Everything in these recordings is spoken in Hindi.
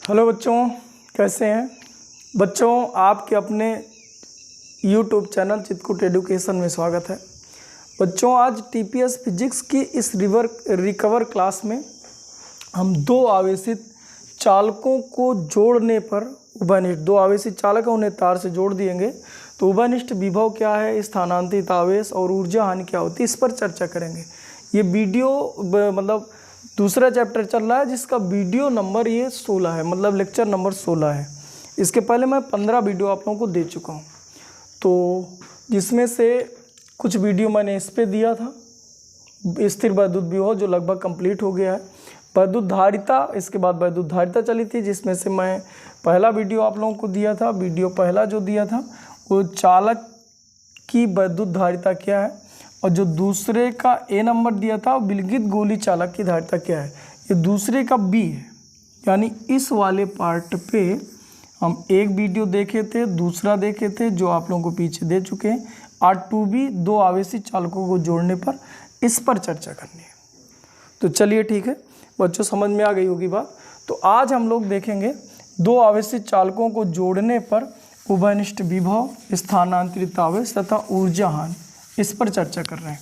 हेलो बच्चों, कैसे हैं बच्चों। आपके अपने YouTube चैनल चितकुट एडुकेशन में स्वागत है। बच्चों, आज TPS फिजिक्स की इस रिकवर क्लास में हम दो आवेशित चालकों को जोड़ने पर उभयनिष्ठ, दो आवेशित चालक हैं, उन्हें तार से जोड़ दिएंगे तो उभयनिष्ठ विभव क्या है, स्थानांतरित आवेश और ऊर्जा हानि क्या होती है, इस पर चर्चा करेंगे। ये वीडियो मतलब दूसरा चैप्टर चल रहा है जिसका वीडियो नंबर ये 16 है, मतलब लेक्चर नंबर 16 है। इसके पहले मैं 15 वीडियो आप लोगों को दे चुका हूँ, तो जिसमें से कुछ वीडियो मैंने इस पे दिया था, स्थिर वैद्युत विभव जो लगभग कंप्लीट हो गया है। वैद्युत धारिता, इसके बाद वैद्युत धारिता चली थी जिसमें से मैं पहला वीडियो आप लोगों को दिया था। वीडियो पहला जो दिया था वो चालक की वैद्युत धारिता क्या है, और जो दूसरे का ए नंबर दिया था विलगित गोली चालक की धारिता क्या है, ये दूसरे का बी है। यानी इस वाले पार्ट पे हम एक वीडियो देखे थे, दूसरा देखे थे जो आप लोगों को पीछे दे चुके हैं। R2B दो आवेशित चालकों को जोड़ने पर, इस पर चर्चा करनी है। तो चलिए ठीक है बच्चों, समझ में आ गई होगी बात। तो आज हम लोग देखेंगे दो आवेशित चालकों को जोड़ने पर उभयनिष्ठ विभव, स्थानांतरित आवेश तथा ऊर्जा हानि, इस पर चर्चा कर रहे हैं।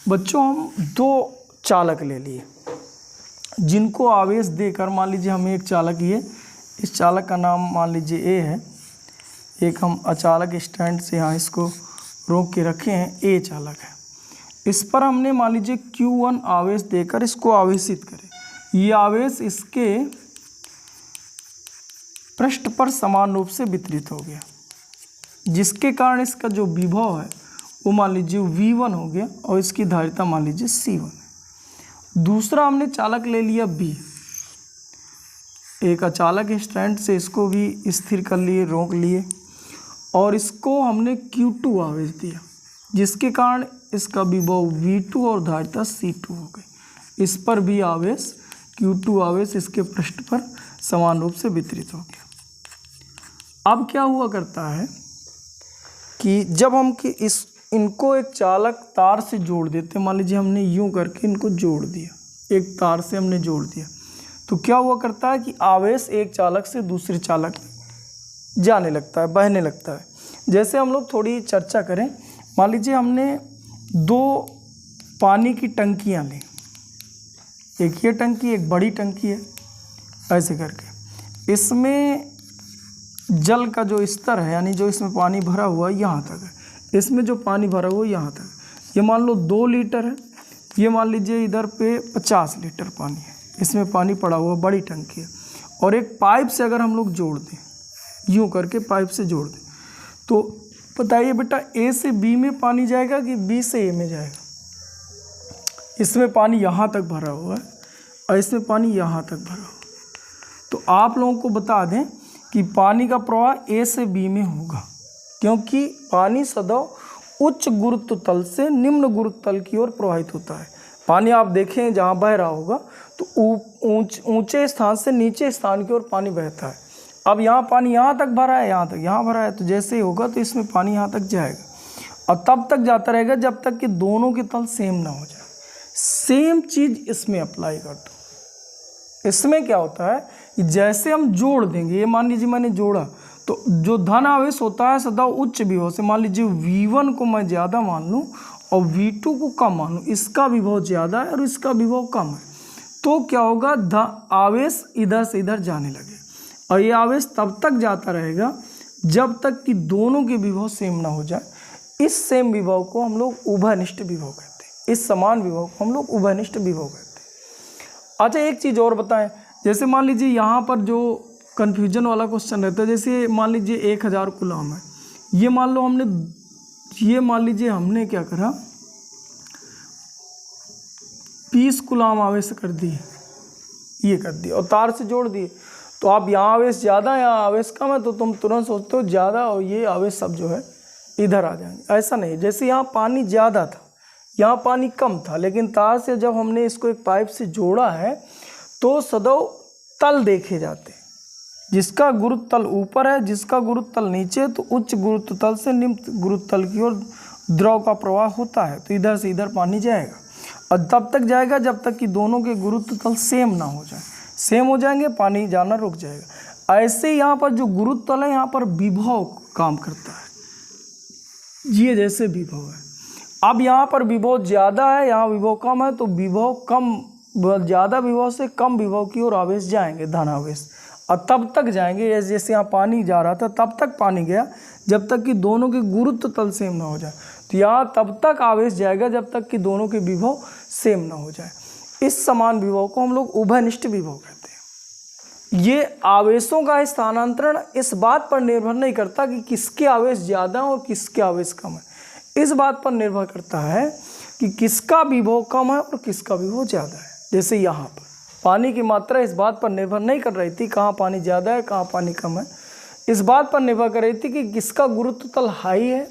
बच्चों, हम दो चालक ले लिए जिनको आवेश देकर, मान लीजिए हमें एक चालक, ये इस चालक का नाम मान लीजिए ए है, एक हम अचालक स्टैंड से यहाँ इसको रोक के रखे हैं, ए चालक है। इस पर हमने मान लीजिए Q1 आवेश देकर इसको आवेशित करें। ये आवेश इसके पृष्ठ पर समान रूप से वितरित हो गया, जिसके कारण इसका जो विभव है वो मान लीजिए V1 हो गया और इसकी धारिता मान लीजिए C1 है। दूसरा हमने चालक ले लिया B, एक अचालक स्टैंड से इसको भी स्थिर कर लिए, रोक लिए, और इसको हमने Q2 आवेश दिया, जिसके कारण इसका विभव V2 और धारिता C2 हो गई। इस पर भी आवेश Q2 आवेश इसके पृष्ठ पर समान रूप से वितरित हो गया। अब क्या हुआ करता है कि जब हम इनको एक चालक तार से जोड़ देते, मान लीजिए हमने यूं करके इनको जोड़ दिया, एक तार से हमने जोड़ दिया, तो क्या हुआ करता है कि आवेश एक चालक से दूसरे चालक में जाने लगता है, बहने लगता है। जैसे हम लोग थोड़ी चर्चा करें, मान लीजिए हमने दो पानी की टंकियां ली, एक ये टंकी, एक बड़ी टंकी है, ऐसे करके इसमें जल का जो स्तर है, यानी जो इसमें पानी भरा हुआ है यहाँ तक है, इसमें जो पानी भरा हुआ है यहाँ तक। ये मान लो 2 लीटर है, ये मान लीजिए इधर पे 50 लीटर पानी है, इसमें पानी पड़ा हुआ, बड़ी टंकी है। और एक पाइप से अगर हम लोग जोड़ दें, यूँ करके पाइप से जोड़ दें, तो बताइए बेटा ए से बी में पानी जाएगा कि बी से ए में जाएगा। इसमें पानी यहाँ तक भरा हुआ है और इसमें पानी यहाँ तक भरा हुआ है। तो आप लोगों को बता दें कि पानी का प्रवाह ए से बी में होगा, क्योंकि पानी सदैव उच्च गुरुत्व तल से निम्न गुरुत्व तल की ओर प्रवाहित होता है। पानी आप देखें जहाँ बह रहा होगा तो ऊंचे स्थान से नीचे स्थान की ओर पानी बहता है। अब यहाँ पानी यहाँ तक भरा है, यहाँ तक, यहाँ भरा है, तो जैसे ही होगा तो इसमें पानी यहाँ तक जाएगा और तब तक जाता रहेगा जब तक कि दोनों के तल सेम ना हो जाए। सेम चीज़ इसमें अप्लाई कर दो। इसमें क्या होता है कि जैसे हम जोड़ देंगे, ये मान लीजिए मैंने जोड़ा, तो जो धन आवेश होता है सदा उच्च विभव से, मान लीजिए V1 को मैं ज़्यादा मान लूँ और V2 को कम मान लूँ, इसका विभव ज़्यादा है और इसका विभव कम है, तो क्या होगा, आवेश इधर से इधर जाने लगे। और ये आवेश तब तक जाता रहेगा जब तक कि दोनों के विभव सेम ना हो जाए। इस सेम विभव को हम लोग उभयनिष्ठ विभव कहते हैं, इस समान विभव को हम लोग उभयनिष्ठ विभव कहते हैं। अच्छा, एक चीज़ और बताएं, जैसे मान लीजिए यहाँ पर जो कन्फ्यूजन वाला क्वेश्चन रहता है, जैसे मान लीजिए 1000 कूलम है, ये मान लो हमने, ये मान लीजिए हमने क्या करा, 20 कूलम आवेश कर दिए, ये कर दिया और तार से जोड़ दिए। तो आप यहाँ आवेश ज़्यादा है, यहाँ आवेश कम है, तो तुम तुरंत सोचते हो ज़्यादा और ये आवेश सब जो है इधर आ जाएंगे। ऐसा नहीं, जैसे यहाँ पानी ज़्यादा था, यहाँ पानी कम था, लेकिन तार से जब हमने इसको एक पाइप से जोड़ा है तो सदैव तल देखे जाते हैं, जिसका गुरुत्व तल ऊपर है, जिसका गुरुत्व तल नीचे है, तो उच्च गुरुत्व तल से निम्न गुरुत्व तल की ओर द्रव का प्रवाह होता है, तो इधर से इधर पानी जाएगा और तब तक जाएगा जब तक कि दोनों के गुरुत्व तल सेम ना हो जाए। सेम हो जाएंगे, पानी जाना रुक जाएगा। ऐसे यहाँ पर जो गुरुत्व तल है यहाँ पर विभव काम करता है, ये जैसे विभव है। अब यहाँ पर विभव ज़्यादा है, यहाँ विभव कम है, तो विभव कम, ज़्यादा विभव से कम विभव की ओर आवेश जाएंगे, धन आवेश, और तब तक जाएंगे जैसे यहाँ पानी जा रहा था तब तक पानी गया जब तक कि दोनों के गुरुत्व तल सेम ना हो जाए। तो यहाँ तब तक आवेश जाएगा जब तक कि दोनों के विभव सेम ना हो जाए। इस समान विभव को हम लोग उभयनिष्ठ विभव कहते हैं। ये आवेशों का स्थानांतरण इस बात पर निर्भर नहीं करता कि किसके आवेश ज़्यादा और किसके आवेश कम है, इस बात पर निर्भर करता है कि किसका विभव कम है और किसका विभव ज़्यादा है। जैसे यहाँ पर पानी की मात्रा इस बात पर निर्भर नहीं कर रही थी कहाँ पानी ज़्यादा है कहाँ पानी कम है, इस बात पर निर्भर कर रही थी कि किसका गुरुत्व तल हाई है,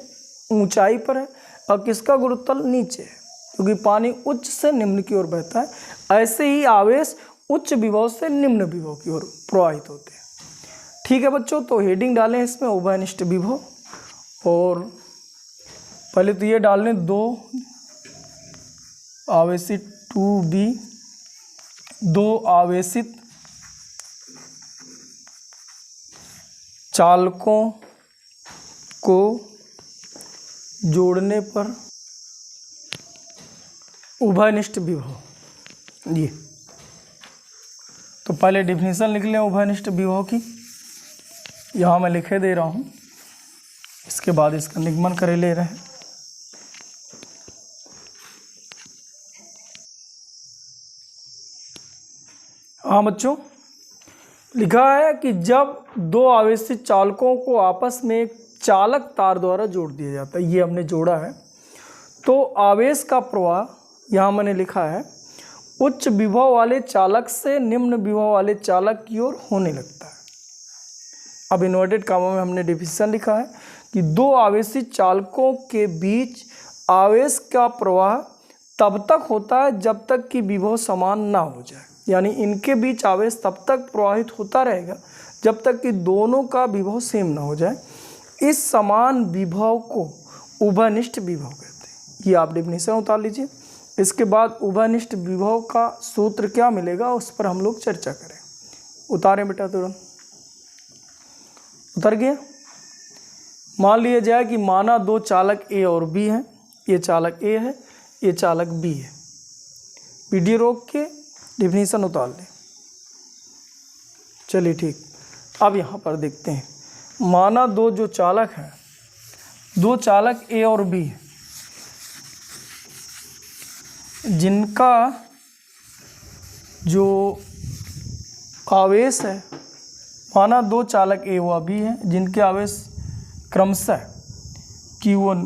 ऊंचाई पर है, और किसका गुरुत्व तल नीचे है, क्योंकि पानी उच्च से निम्न की ओर बहता है। ऐसे ही आवेश उच्च विभव से निम्न विभव की ओर प्रवाहित होते हैं। ठीक है बच्चों, तो हेडिंग डालें इसमें उभयनिष्ठ विभव, और पहले तो ये डाल लें 2 आवेशित 2B, 2 आवेशित चालकों को जोड़ने पर उभयनिष्ठ विभव। ये तो पहले डिफिनीशन लिख लें उभयनिष्ठ विभव की, यहाँ मैं लिखे दे रहा हूँ, इसके बाद इसका निगमन करे ले रहे हैं। हाँ बच्चों, लिखा है कि जब 2 आवेशित चालकों को आपस में एक चालक तार द्वारा जोड़ दिया जाता है, ये हमने जोड़ा है, तो आवेश का प्रवाह, यहाँ मैंने लिखा है, उच्च विभव वाले चालक से निम्न विभव वाले चालक की ओर होने लगता है। अब इन्वर्टेड कामों में हमने डिफिनीशन लिखा है कि 2 आवेशित चालकों के बीच आवेश का प्रवाह तब तक होता है जब तक कि विभव समान ना हो जाए, यानी इनके बीच आवेश तब तक प्रवाहित होता रहेगा जब तक कि दोनों का विभव सेम ना हो जाए। इस समान विभव को उभयनिष्ठ विभव कहते हैं। ये आप डिफिनीशन उतार लीजिए। इसके बाद उभयनिष्ठ विभव का सूत्र क्या मिलेगा उस पर हम लोग चर्चा करें। उतारें बेटा, तुरंत उतर गया। मान लिया जाए कि माना 2 चालक ए और बी हैं, ये चालक ए है, ये चालक बी है। वीडियो रोक के डिफिनीशन उतार लें। चलिए ठीक, अब यहाँ पर देखते हैं। माना 2 जो चालक हैं, 2 चालक ए और बी हैं, जिनका जो आवेश है, माना 2 चालक ए व बी हैं जिनके आवेश क्रमशः Q1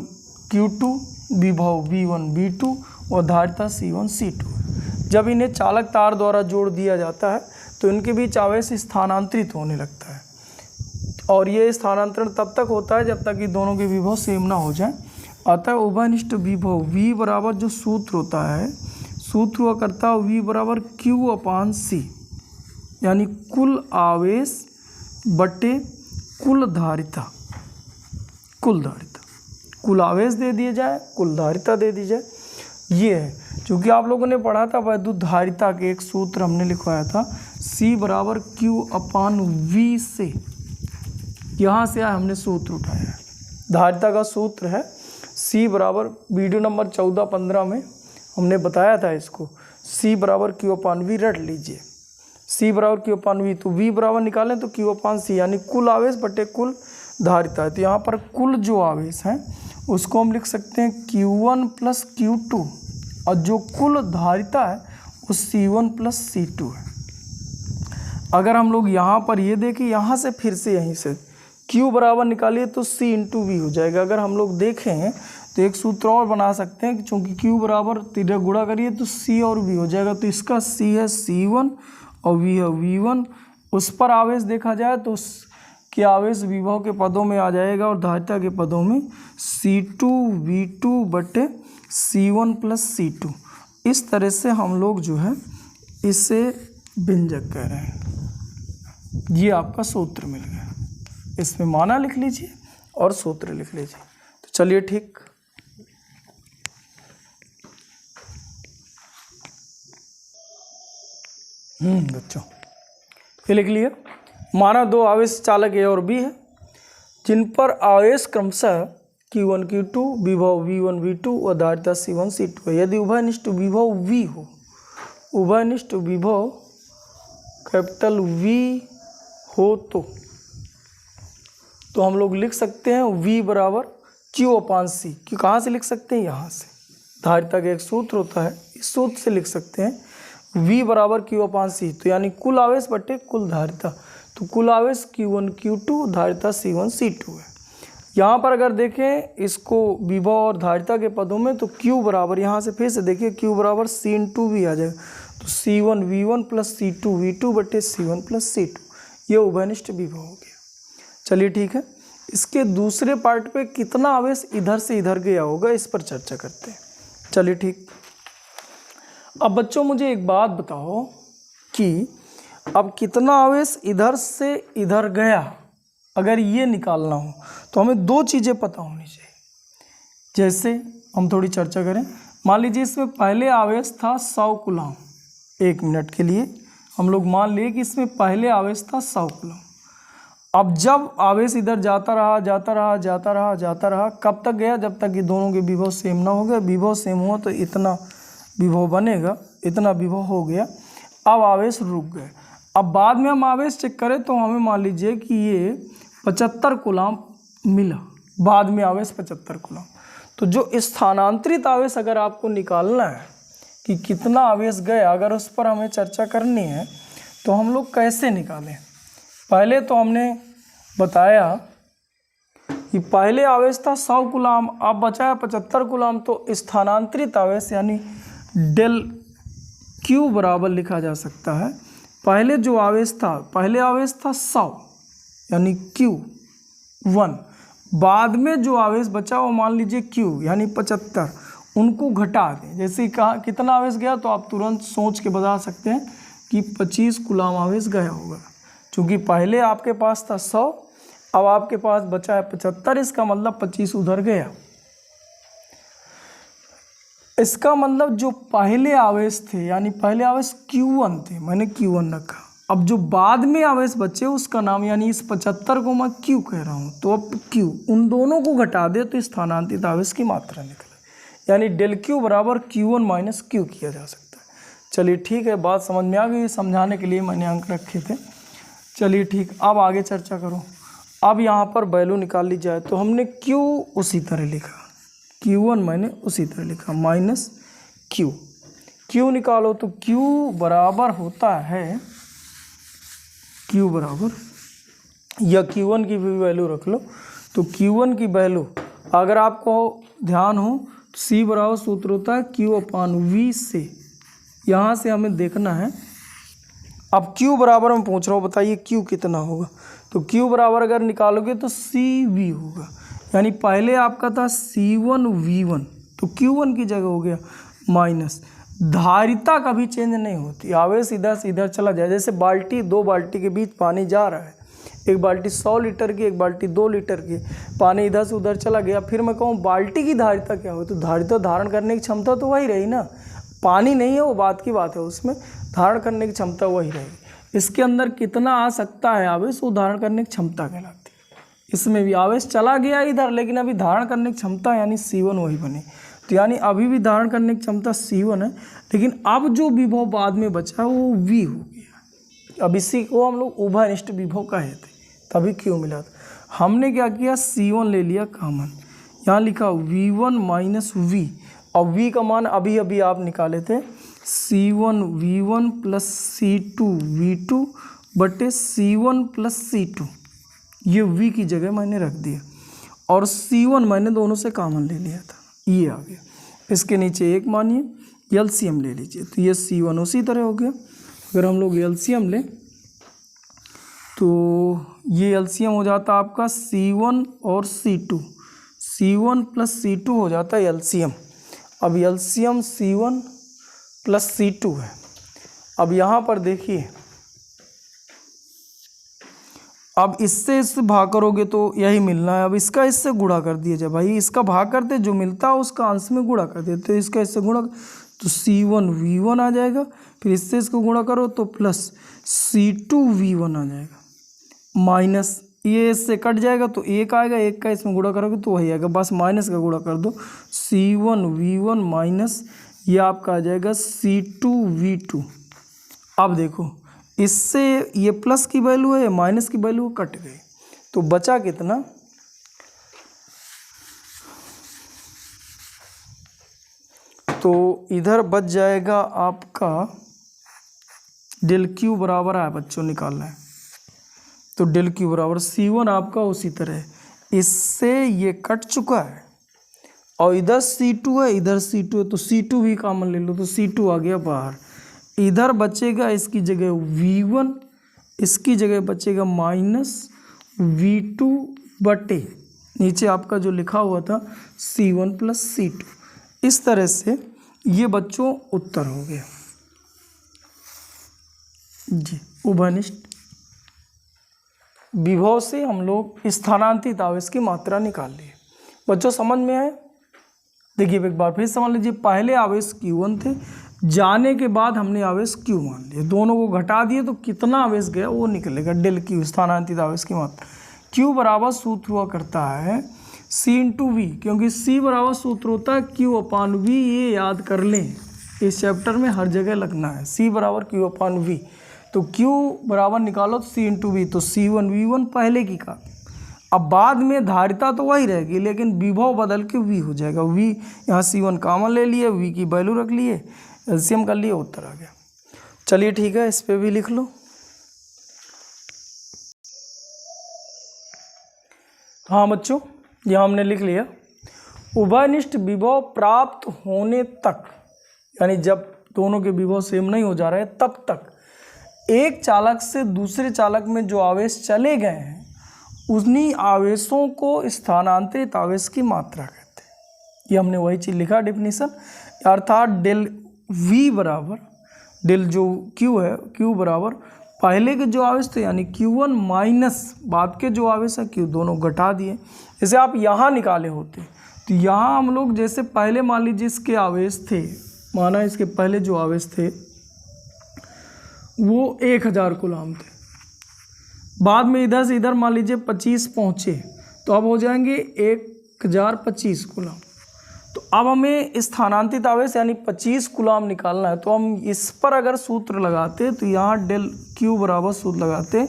Q2, विभव V1 V2 और धारिता C1 C2 है। जब इन्हें चालक तार द्वारा जोड़ दिया जाता है तो इनके बीच आवेश स्थानांतरित होने लगता है, और ये स्थानांतरण तब तक होता है जब तक कि दोनों के विभव सेम ना हो जाए। अतः उभयनिष्ठ विभव V बराबर जो सूत्र होता है, सूत्र हुआ करता है V बराबर Q/C, यानी कुल आवेश बटे कुल धारिता। कुल आवेश दे दिया जाए, कुल धारिता दे दी जाए। ये है, क्योंकि आप लोगों ने पढ़ा था वैद्युत धारिता के एक सूत्र हमने लिखवाया था, C बराबर Q/V से, यहाँ से हमने सूत्र उठाया है। धारिता का सूत्र है C बराबर, वीडियो नंबर 14-15 में हमने बताया था इसको, C बराबर Q/V रट लीजिए। C बराबर Q/V, तो V बराबर निकालें तो Q/C, यानी कुल आवेश बटे कुल धारिता है। तो यहाँ पर कुल जो आवेश हैं उसको हम लिख सकते हैं Q1 + Q2, और जो कुल धारिता है वो C1 + C2 है। अगर हम लोग यहाँ पर ये देखें, यहाँ से फिर से यहीं से Q बराबर निकालिए तो C × V हो जाएगा। अगर हम लोग देखें तो एक सूत्र और बना सकते हैं कि चूँकि Q बराबर तिरक गुणा करिए तो C और V हो जाएगा। तो इसका C है C1 और V है V1। उस पर आवेश देखा जाए तो कि आवेश विभव के पदों में आ जाएगा और धारिता के पदों में C2 V2 बटे C1 + C2। इस तरह से हम लोग जो है इसे व्यंजक कह रहे हैं। ये आपका सूत्र मिल गया, इसमें माना लिख लीजिए और सूत्र लिख लीजिए। तो चलिए ठीक, बच्चों ये लिख लिया। हमारा दो आवेश चालक ए और बी है जिन पर आवेश क्रमशः Q1 Q2 विभव V1 V2 और धारिता C1 C2 है। यदि उभयनिष्ठ विभव V हो, उभयनिष्ठ विभव कैपिटल V हो तो हम लोग लिख सकते हैं V बराबर Q/C। क्यों कहाँ से लिख सकते हैं? यहाँ से। धारिता का एक सूत्र होता है, इस सूत्र से लिख सकते हैं V बराबर Q/C। तो यानी कुल आवेश बटे कुल धारिता, तो कुल आवेश Q1 Q2 धारिता C1 C2 है। यहाँ पर अगर देखें इसको विभव और धारिता के पदों में तो Q बराबर, यहाँ से फिर से देखिए Q बराबर C/V आ जाएगा, तो C1 V1 plus C2 V2 बटे C1 प्लस C2, ये उभयनिष्ठ विभव हो गया। चलिए ठीक है, इसके दूसरे पार्ट पे कितना आवेश इधर से इधर गया होगा इस पर चर्चा करते हैं। चलिए ठीक। अब बच्चों मुझे एक बात बताओ कि अब कितना आवेश इधर से इधर गया, अगर ये निकालना हो तो हमें दो चीज़ें पता होनी चाहिए। जैसे हम थोड़ी चर्चा करें, मान लीजिए इसमें पहले आवेश था 100 कूलम। 1 मिनट के लिए हम लोग मान लिए कि इसमें पहले आवेश था 100 कूलम। अब जब आवेश इधर जाता रहा जाता रहा जाता रहा जाता रहा, कब तक गया? जब तक कि दोनों के विभव सेम ना हो गया। विभव सेम हुआ तो इतना विभव बनेगा, इतना विभव हो गया। अब आवेश रुक गए। अब बाद में हम आवेश चेक करें तो हमें मान लीजिए कि ये 75 कूलम मिला, बाद में आवेश 75 कूलम। तो जो स्थानांतरित आवेश अगर आपको निकालना है कि कितना आवेश गया, अगर उस पर हमें चर्चा करनी है तो हम लोग कैसे निकालें? पहले तो हमने बताया कि पहले आवेश था 100 कूलम, अब बचा है 75 कूलम, तो स्थानांतरित आवेश यानी डेल Q बराबर लिखा जा सकता है। पहले जो आवेश था, पहले आवेश था 100 यानी Q1, बाद में जो आवेश बचा वो मान लीजिए Q यानी 75, उनको घटा दें। जैसे कहा कितना आवेश गया तो आप तुरंत सोच के बता सकते हैं कि 25 कूलम आवेश गया होगा। क्योंकि पहले आपके पास था 100, अब आपके पास बचा है 75, इसका मतलब 25 उधर गया। इसका मतलब जो पहले आवेश थे यानी पहले आवेश Q1 थे, मैंने Q1 रखा। अब जो बाद में आवेश बचे उसका नाम, यानी इस 75 को मैं Q कह रहा हूँ, तो अब Q उन दोनों को घटा दे तो स्थानांतरित आवेश की मात्रा निकले, यानी डेल Q बराबर Q1 माइनस Q किया जा सकता है। चलिए ठीक है, बात समझ में आ गई। समझाने के लिए मैंने अंक रखे थे। चलिए ठीक, अब आगे चर्चा करो। अब यहाँ पर वैल्यू निकाल ली जाए तो हमने Q उसी तरह लिखा, Q1 मैंने उसी तरह लिखा माइनस Q निकालो तो Q बराबर होता है, Q बराबर, या Q1 की भी वैल्यू रख लो तो Q1 की वैल्यू अगर आपको ध्यान हो तो C बराबर सूत्र होता है Q/V से, यहाँ से हमें देखना है। अब Q बराबर मैं पूछ रहा हूँ, बताइए Q कितना होगा? तो Q बराबर अगर निकालोगे तो CV होगा, यानी पहले आपका था C1 V1 तो Q1 की जगह हो गया माइनस। धारिता कभी चेंज नहीं होती, आवेश इधर से इधर चला जाए। जैसे बाल्टी, 2 बाल्टी के बीच पानी जा रहा है, एक बाल्टी 100 लीटर की, एक बाल्टी 2 लीटर की, पानी इधर से उधर चला गया। फिर मैं कहूँ बाल्टी की धारिता क्या हो, तो धारिता धारण करने की क्षमता तो वही रही ना, पानी नहीं है वो बात की बात है, उसमें धारण करने की क्षमता वही रहेगी। इसके अंदर कितना आ सकता है आवेश, वो धारण करने की क्षमता कहलाती है। इसमें भी आवेश चला गया इधर, लेकिन अभी धारण करने की क्षमता यानी C1 वही बनी, तो यानी अभी भी धारण करने की क्षमता C1 है, लेकिन अब जो विभव बाद में बचा वो V हो गया। अब इसी को हम लोग उभयनिष्ठ विभव कहे थे, तभी Q मिला था। हमने क्या किया, C1 ले लिया कॉमन, यहाँ लिखा V1 माइनस V, और V का मान अभी अभी आप निकाले थे C1 V1 plus C2 V2 बटे C1 प्लस C2, ये V की जगह मैंने रख दिया, और C1 मैंने दोनों से कॉमन ले लिया था, ये आ गया। इसके नीचे 1 मानिए, LCM ले लीजिए, तो ये C1 उसी तरह हो गया। अगर हम लोग LCM लें तो ये LCM हो जाता है आपका C1 और C2, C1 प्लस C2 हो जाता है LCM। अब LCM C1 प्लस C2 है। अब यहाँ पर देखिए, अब इससे भाग करोगे तो यही मिलना है। अब इसका इससे गुणा कर दिया जाए, भाई इसका भाग करते जो मिलता है उसका अंश में गुणा कर देते, तो इसका इससे गुणा तो C1V1 आ जाएगा, फिर इससे इसको गुणा करो तो प्लस C2V1 आ जाएगा, माइनस ये इससे कट जाएगा तो एक आएगा, एक का इसमें गुणा करोगे तो वही आएगा, बस माइनस का गुणा कर दो, C1V1 माइनस ये आपका आ जाएगा C2V2। अब देखो इससे ये प्लस की वैल्यू है, माइनस की वैल्यू कट गई, तो बचा कितना, तो इधर बच जाएगा आपका डेल क्यू बराबर है बच्चों निकालना है, तो डेल क्यू बराबर C1 आपका उसी तरह इससे ये कट चुका है और इधर C2 है, इधर C2 है, तो C2 भी कॉमन ले लो, तो C2 आ गया बाहर। इधर बचेगा इसकी जगह V1, इसकी जगह बचेगा माइनस V2 बटे नीचे आपका जो लिखा हुआ था C1 प्लस C2। इस तरह से ये बच्चों उत्तर हो गया जी। उभयनिष्ठ विभव से हम लोग स्थानांतरित आवेश की मात्रा निकाल लिए। बच्चों समझ में आए? देखिए एक बार फिर समझ लीजिए, पहले आवेश Q1 थे, जाने के बाद हमने आवेश Q मान लिया, दोनों को घटा दिए तो कितना आवेश गया वो निकलेगा, डेल Q स्थानांतरित आवेश की मात्रा। Q बराबर सूत्र हुआ करता है C/V, क्योंकि C बराबर सूत्र होता है Q/V, ये याद कर लें, इस चैप्टर में हर जगह लगना है, C बराबर Q/V। तो Q बराबर निकालो तो C/V, तो C1V1 पहले की का, अब बाद में धारिता तो वही रहेगी लेकिन विभव बदल के V हो जाएगा, V यहाँ C1 कॉमन ले लिए, V की वैल्यू रख लिए, एलसीएम कर लिए, उत्तर आ गया। चलिए ठीक है, इस पे भी लिख लो। हाँ बच्चों, यहाँ हमने लिख लिया, उभयनिष्ठ विभव प्राप्त होने तक, यानी जब दोनों के विभव सेम नहीं हो जा रहे तब तक एक चालक से दूसरे चालक में जो आवेश चले गए हैं उन्हीं आवेशों को स्थानांतरित आवेश की मात्रा कहते हैं। ये हमने वही चीज़ लिखा डेफिनेशन, अर्थात डेल V बराबर डेल जो Q है, Q बराबर पहले के जो आवेश थे यानी Q1 माइनस बाद के जो आवेश है Q, दोनों घटा दिए। जैसे आप यहाँ निकाले होते तो यहाँ हम लोग जैसे पहले मान लीजिए इसके आवेश थे, माना इसके पहले जो आवेश थे वो 1000 कूलाम थे, बाद में इधर से इधर मान लीजिए 25 पहुँचे तो अब हो जाएंगे 1025 कूलाम। तो अब हमें स्थानांतरित आवेश यानी 25 कूलाम निकालना है, तो हम इस पर अगर सूत्र लगाते तो यहाँ डेल Q बराबर सूत्र लगाते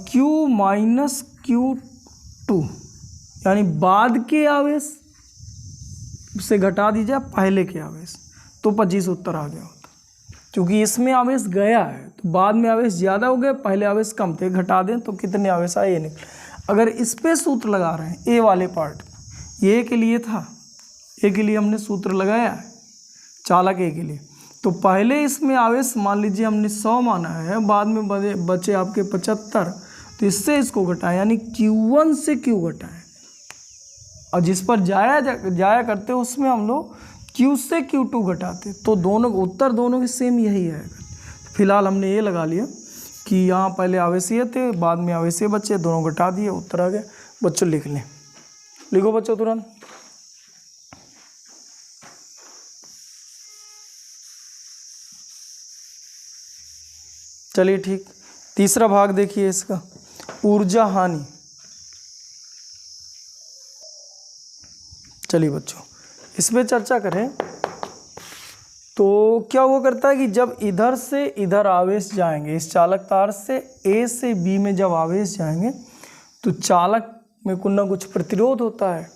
Q माइनस Q2, यानी बाद के आवेश से घटा दीजिए पहले के आवेश, तो 25 उत्तर आ गया होता। क्योंकि इसमें आवेश गया है तो बाद में आवेश ज़्यादा हो गए, पहले आवेश कम थे, घटा दें तो कितने आवेश आए ये निकले। अगर इस पे सूत्र लगा रहे हैं ए वाले पार्ट, ये के लिए था, ए के लिए हमने सूत्र लगाया है चालक ए के लिए, तो पहले इसमें आवेश मान लीजिए हमने 100 माना है, बाद में बचे आपके 75, तो इससे इसको घटाएं यानी Q1 से Q घटाएं, और जिस पर जाया करते उसमें हम लोग Q से Q2 घटाते, तो दोनों उत्तर दोनों के सेम यही आएगा। फिलहाल हमने ये लगा लिया कि यहाँ पहले आवेशीय थे, बाद में आवेशीय बच्चे, दोनों घटा दिए, उत्तर आ गया। बच्चों लिख लें, लिखो बच्चों तुरंत। चलिए ठीक, तीसरा भाग देखिए इसका, ऊर्जा हानि। चलिए बच्चों इस पर चर्चा करें तो क्या हुआ करता है कि जब इधर से इधर आवेश जाएंगे, इस चालक तार से A से B में जब आवेश जाएंगे तो चालक में कुछ ना कुछ प्रतिरोध होता है,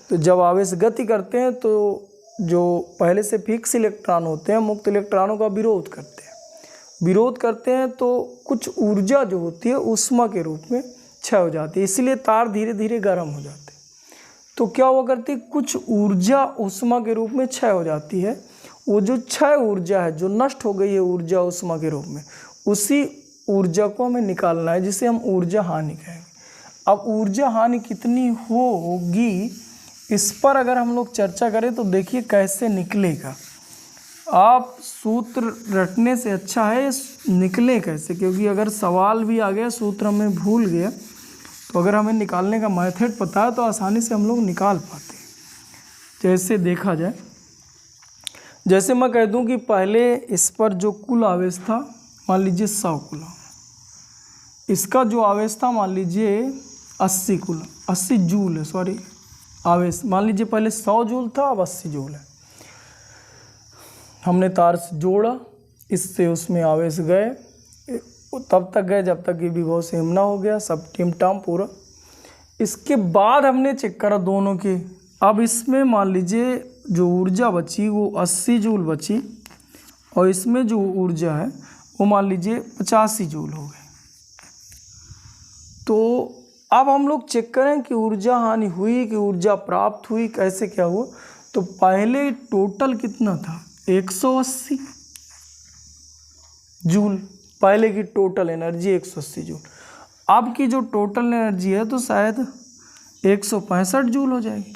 तो जब आवेश गति करते हैं तो जो पहले से फिक्स इलेक्ट्रॉन होते हैं मुक्त इलेक्ट्रॉनों का विरोध करते हैं तो कुछ ऊर्जा जो होती है उष्मा के रूप में क्षय हो जाती है, इसलिए तार धीरे धीरे गर्म हो जाते हैं। तो क्या हुआ करती है, कुछ ऊर्जा उष्मा के रूप में क्षय हो जाती है, वो जो क्षय ऊर्जा है जो नष्ट हो गई है ऊर्जा उष्मा के रूप में, उसी ऊर्जा को हमें निकालना है जिसे हम ऊर्जा हानि कहेंगे। अब ऊर्जा हानि कितनी होगी इस पर अगर हम लोग चर्चा करें तो देखिए कैसे निकलेगा। आप सूत्र रटने से अच्छा है निकले कैसे, क्योंकि अगर सवाल भी आ गया सूत्र हमें भूल गया तो अगर हमें निकालने का मेथड पता है तो आसानी से हम लोग निकाल पाते हैं। जैसे देखा जाए, जैसे मैं कह दूं कि पहले इस पर जो कुल आवेश था मान लीजिए 100 कूलम, इसका जो आवेश था मान लीजिए 80 कूलम, 80 जूल है, सॉरी आवेश मान लीजिए पहले 100 जूल था, अब 80 जूल है। हमने तार से जोड़ा, इससे उसमें आवेश गए, तब तक गए जब तक कि विभव सेम ना हो गया, सब टिम टाम पूरा। इसके बाद हमने चेक करा दोनों के, अब इसमें मान लीजिए जो ऊर्जा बची वो 80 जूल बची, और इसमें जो ऊर्जा है वो मान लीजिए 85 जूल हो गए। तो अब हम लोग चेक करें कि ऊर्जा हानि हुई कि ऊर्जा प्राप्त हुई, कैसे क्या हुआ। तो पहले टोटल कितना था 180 जूल, पहले की टोटल एनर्जी 180 जूल। अब की जो टोटल एनर्जी है तो शायद 165 जूल हो जाएगी।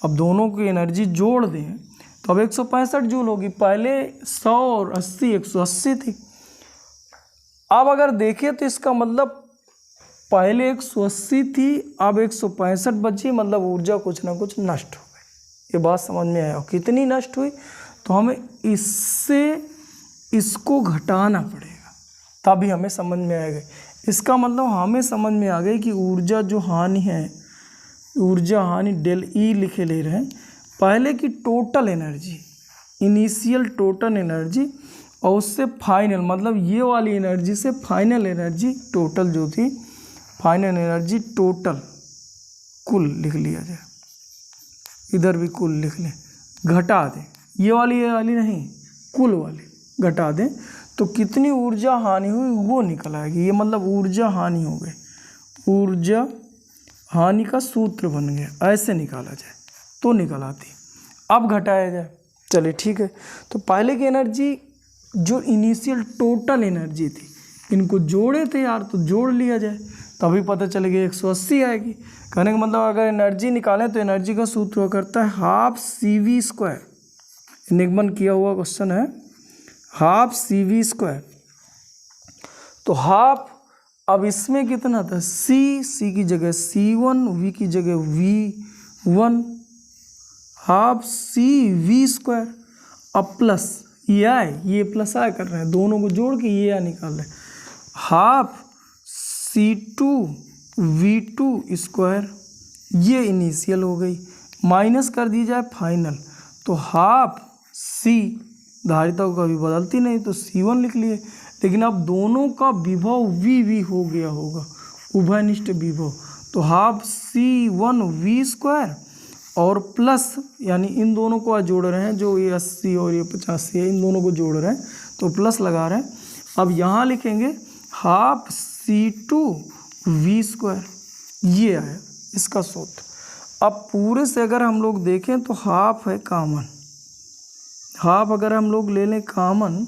अब दोनों की एनर्जी जोड़ दें तो अब 165 जूल होगी। पहले 100 और 80 180 थी। अब अगर देखें तो इसका मतलब पहले 180 थी, अब 165 बची, मतलब ऊर्जा कुछ ना कुछ नष्ट हो गई। ये बात समझ में आया। कितनी नष्ट हुई, तो हमें इससे इसको घटाना पड़ेगा, तभी हमें समझ में आएगा। इसका मतलब हमें समझ में आ गई कि ऊर्जा जो हानि है, ऊर्जा हानि डेल ई लिखे ले रहे हैं, पहले की total energy, initial total energy, और उससे फाइनल मतलब ये वाली एनर्जी से फाइनल एनर्जी टोटल जो थी, फाइनल एनर्जी टोटल कुल लिख लिया जाए, इधर भी कुल लिख लें, घटा दें, ये वाली नहीं, कुल वाली घटा दें, तो कितनी ऊर्जा हानि हुई वो निकल आएगी। ये मतलब ऊर्जा हानि हो गई, ऊर्जा हानि का सूत्र बन गया, ऐसे निकाला जाए तो निकल आती। अब घटाया जाए, चलिए ठीक है। तो पहले की एनर्जी जो इनिशियल टोटल एनर्जी थी, इनको जोड़े थे यार, तो जोड़ लिया जाए, तभी पता चलेगा 180 आएगी। कहने का मतलब अगर एनर्जी निकालें तो एनर्जी का सूत्र हुआ करता है हाफ CV²। निगमन किया हुआ क्वेश्चन है, हाफ CV²। तो हाफ, अब इसमें कितना था, C की जगह C1, V की जगह V1, हाफ CV²। अब प्लस ये आए, ये प्लस आए कर रहे हैं, दोनों को जोड़ के ये निकाल रहे हैं, हाफ C2 V2²। ये इनिशियल हो गई, माइनस कर दी जाए फाइनल, तो हाफ C, धारिता को कभी बदलती नहीं तो C1 लिख लिए। लेकिन अब दोनों का विभव VV हो गया होगा, उभयनिष्ठ विभव, तो हाफ C1 V² और प्लस, यानी इन दोनों को जोड़ रहे हैं, जो ये 80 और ये 85 है, इन दोनों को जोड़ रहे हैं तो प्लस लगा रहे हैं। अब यहाँ लिखेंगे हाफ C2 V², ये है इसका सूत्र। अब पूरे से अगर हम लोग देखें तो हाफ है कॉमन, हाफ अगर हम लोग ले लें कॉमन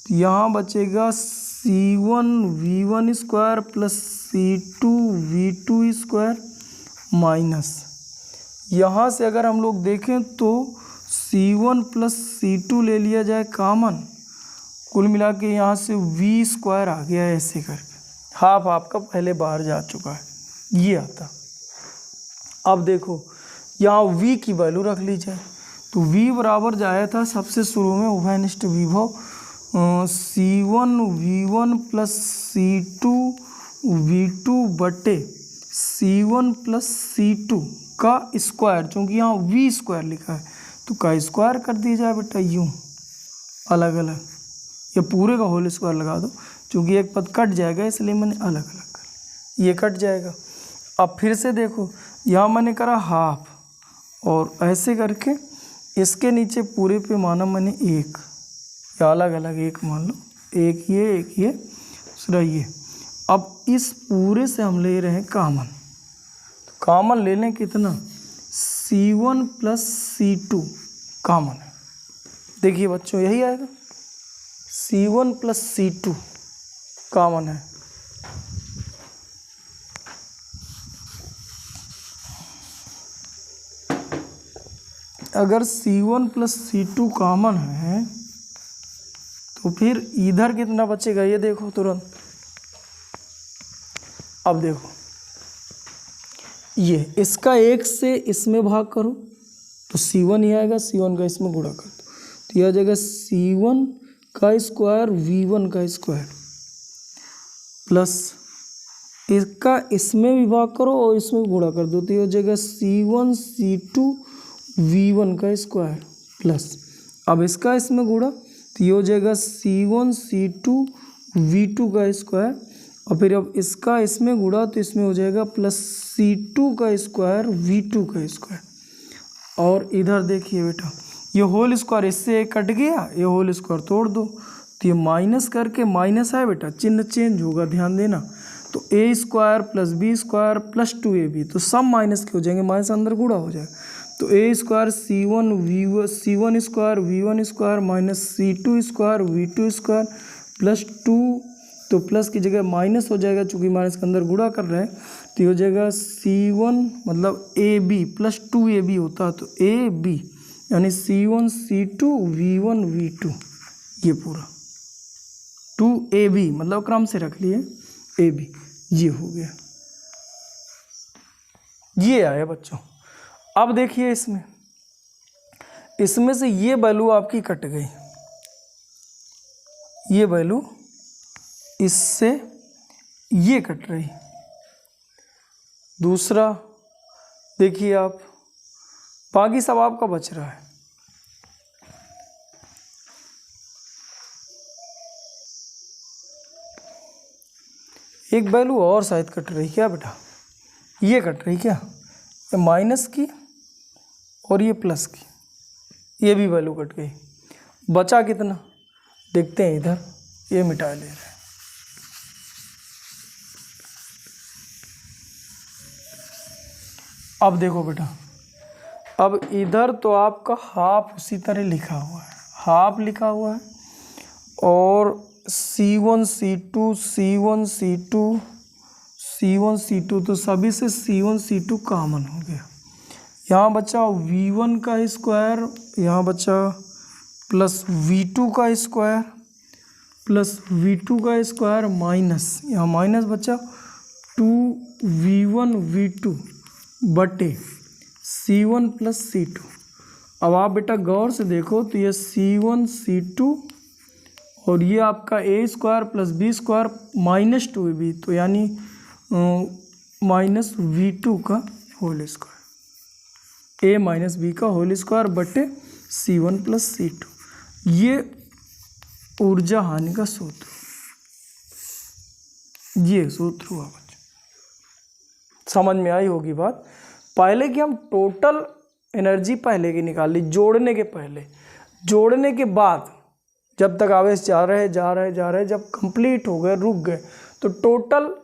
तो यहाँ बचेगा C1 V1² plus C2 V2² minus, यहाँ से अगर हम लोग देखें तो C1 प्लस C2 ले लिया जाए कॉमन, कुल मिला के यहाँ से V² आ गया, ऐसे करके हाफ आपका पहले बाहर जा चुका है, ये आता। अब देखो यहाँ V की वैल्यू रख ली जाए, तो V बराबर जाया था सबसे शुरू में उभयनिष्ठ विभव C1 V1 plus C2 V2 बटे C1 प्लस C2 का स्क्वायर, चूँकि यहाँ V² लिखा है तो का स्क्वायर कर दिया जाए बेटा, यूँ अलग अलग, या पूरे का होल स्क्वायर लगा दो, चूँकि एक पद कट जाएगा इसलिए मैंने अलग अलग कर लिया, ये कट जाएगा। अब फिर से देखो यहाँ मैंने करा हाफ, और ऐसे करके इसके नीचे पूरे पे माना मैंने एक, या अलग अलग एक मान लो, एक ये दूसरा ये। अब इस पूरे से हम ले रहे हैं कॉमन, तो कॉमन ले लें कितना, C1 प्लस C2 कॉमन है, देखिए बच्चों यही आएगा, C1 प्लस C2 कॉमन है। अगर C1 प्लस C2 कॉमन है तो फिर इधर कितना बचेगा, ये देखो तुरंत। अब देखो ये इसका एक से इसमें भाग करो, तो C1 ही आएगा, C1 का इसमें गुणा कर दो तो यह आ जाएगा C1 का स्क्वायर V1 का स्क्वायर प्लस इसका इसमें विभाग करो और इसमें गुणा कर दो तो यह हो जाएगा C1 C2 V1 का स्क्वायर प्लस अब इसका इसमें गुणा तो ये हो जाएगा C1 C2 V2 का स्क्वायर और फिर अब इसका इसमें गुणा तो इसमें हो जाएगा प्लस C2 का स्क्वायर V2 का स्क्वायर। और इधर देखिए बेटा ये होल स्क्वायर इससे कट गया, ये होल स्क्वायर तोड़ दो तो ये माइनस करके माइनस है बेटा, चिन्ह चेंज होगा, ध्यान देना। तो a square plus b square plus 2ab तो सब माइनस के हो जाएंगे, माइनस अंदर गुणा हो जाएगा तो a square C1 square V1 square minus C2 square V2 square plus 2 तो प्लस की जगह माइनस हो जाएगा, चूँकि माइनस के अंदर गुणा कर रहे हैं तो ये हो जाएगा C1 मतलब AB प्लस 2ab होता है तो AB यानी C1 C2 V1 V2 ये पूरा 2ab मतलब क्रम से रख लिए AB ये हो गया, ये आया बच्चों। अब देखिए इसमें से ये वैल्यू आपकी कट गई, ये वैल्यू इससे ये कट रही। दूसरा देखिए आप, बाकी सब आपका बच रहा है। एक वैल्यू और शायद कट रही क्या बेटा, ये कट रही क्या, ये माइनस की और ये प्लस की, ये भी वैल्यू कट गई। बचा कितना देखते हैं, इधर ये मिटा ले रहे हैं। अब देखो बेटा, अब इधर तो आपका हाफ उसी तरह लिखा हुआ है, हाफ लिखा हुआ है और C1 C2 तो सभी से C1 C2 कॉमन हो गया। यहाँ बचा V1 का स्क्वायर, यहाँ बचा प्लस V2 का स्क्वायर प्लस V2 का स्क्वायर माइनस, यहाँ माइनस बचा 2V1 V2 बटे C1 प्लस C2। अब आप बेटा गौर से देखो तो ये C1 C2 और ये आपका a square plus b square minus 2ab तो यानी माइनस V2 का whole square, a minus b का होल स्क्वायर बटे C1 प्लस C2। ये ऊर्जा हानि का सूत्र, ये सूत्र हुआ बच्चों। समझ में आई होगी बात। पहले कि हम टोटल एनर्जी पहले की निकाल ली, जोड़ने के पहले, जोड़ने के बाद जब तक आवेश जा रहे जब कंप्लीट हो गए, रुक गए, तो टोटल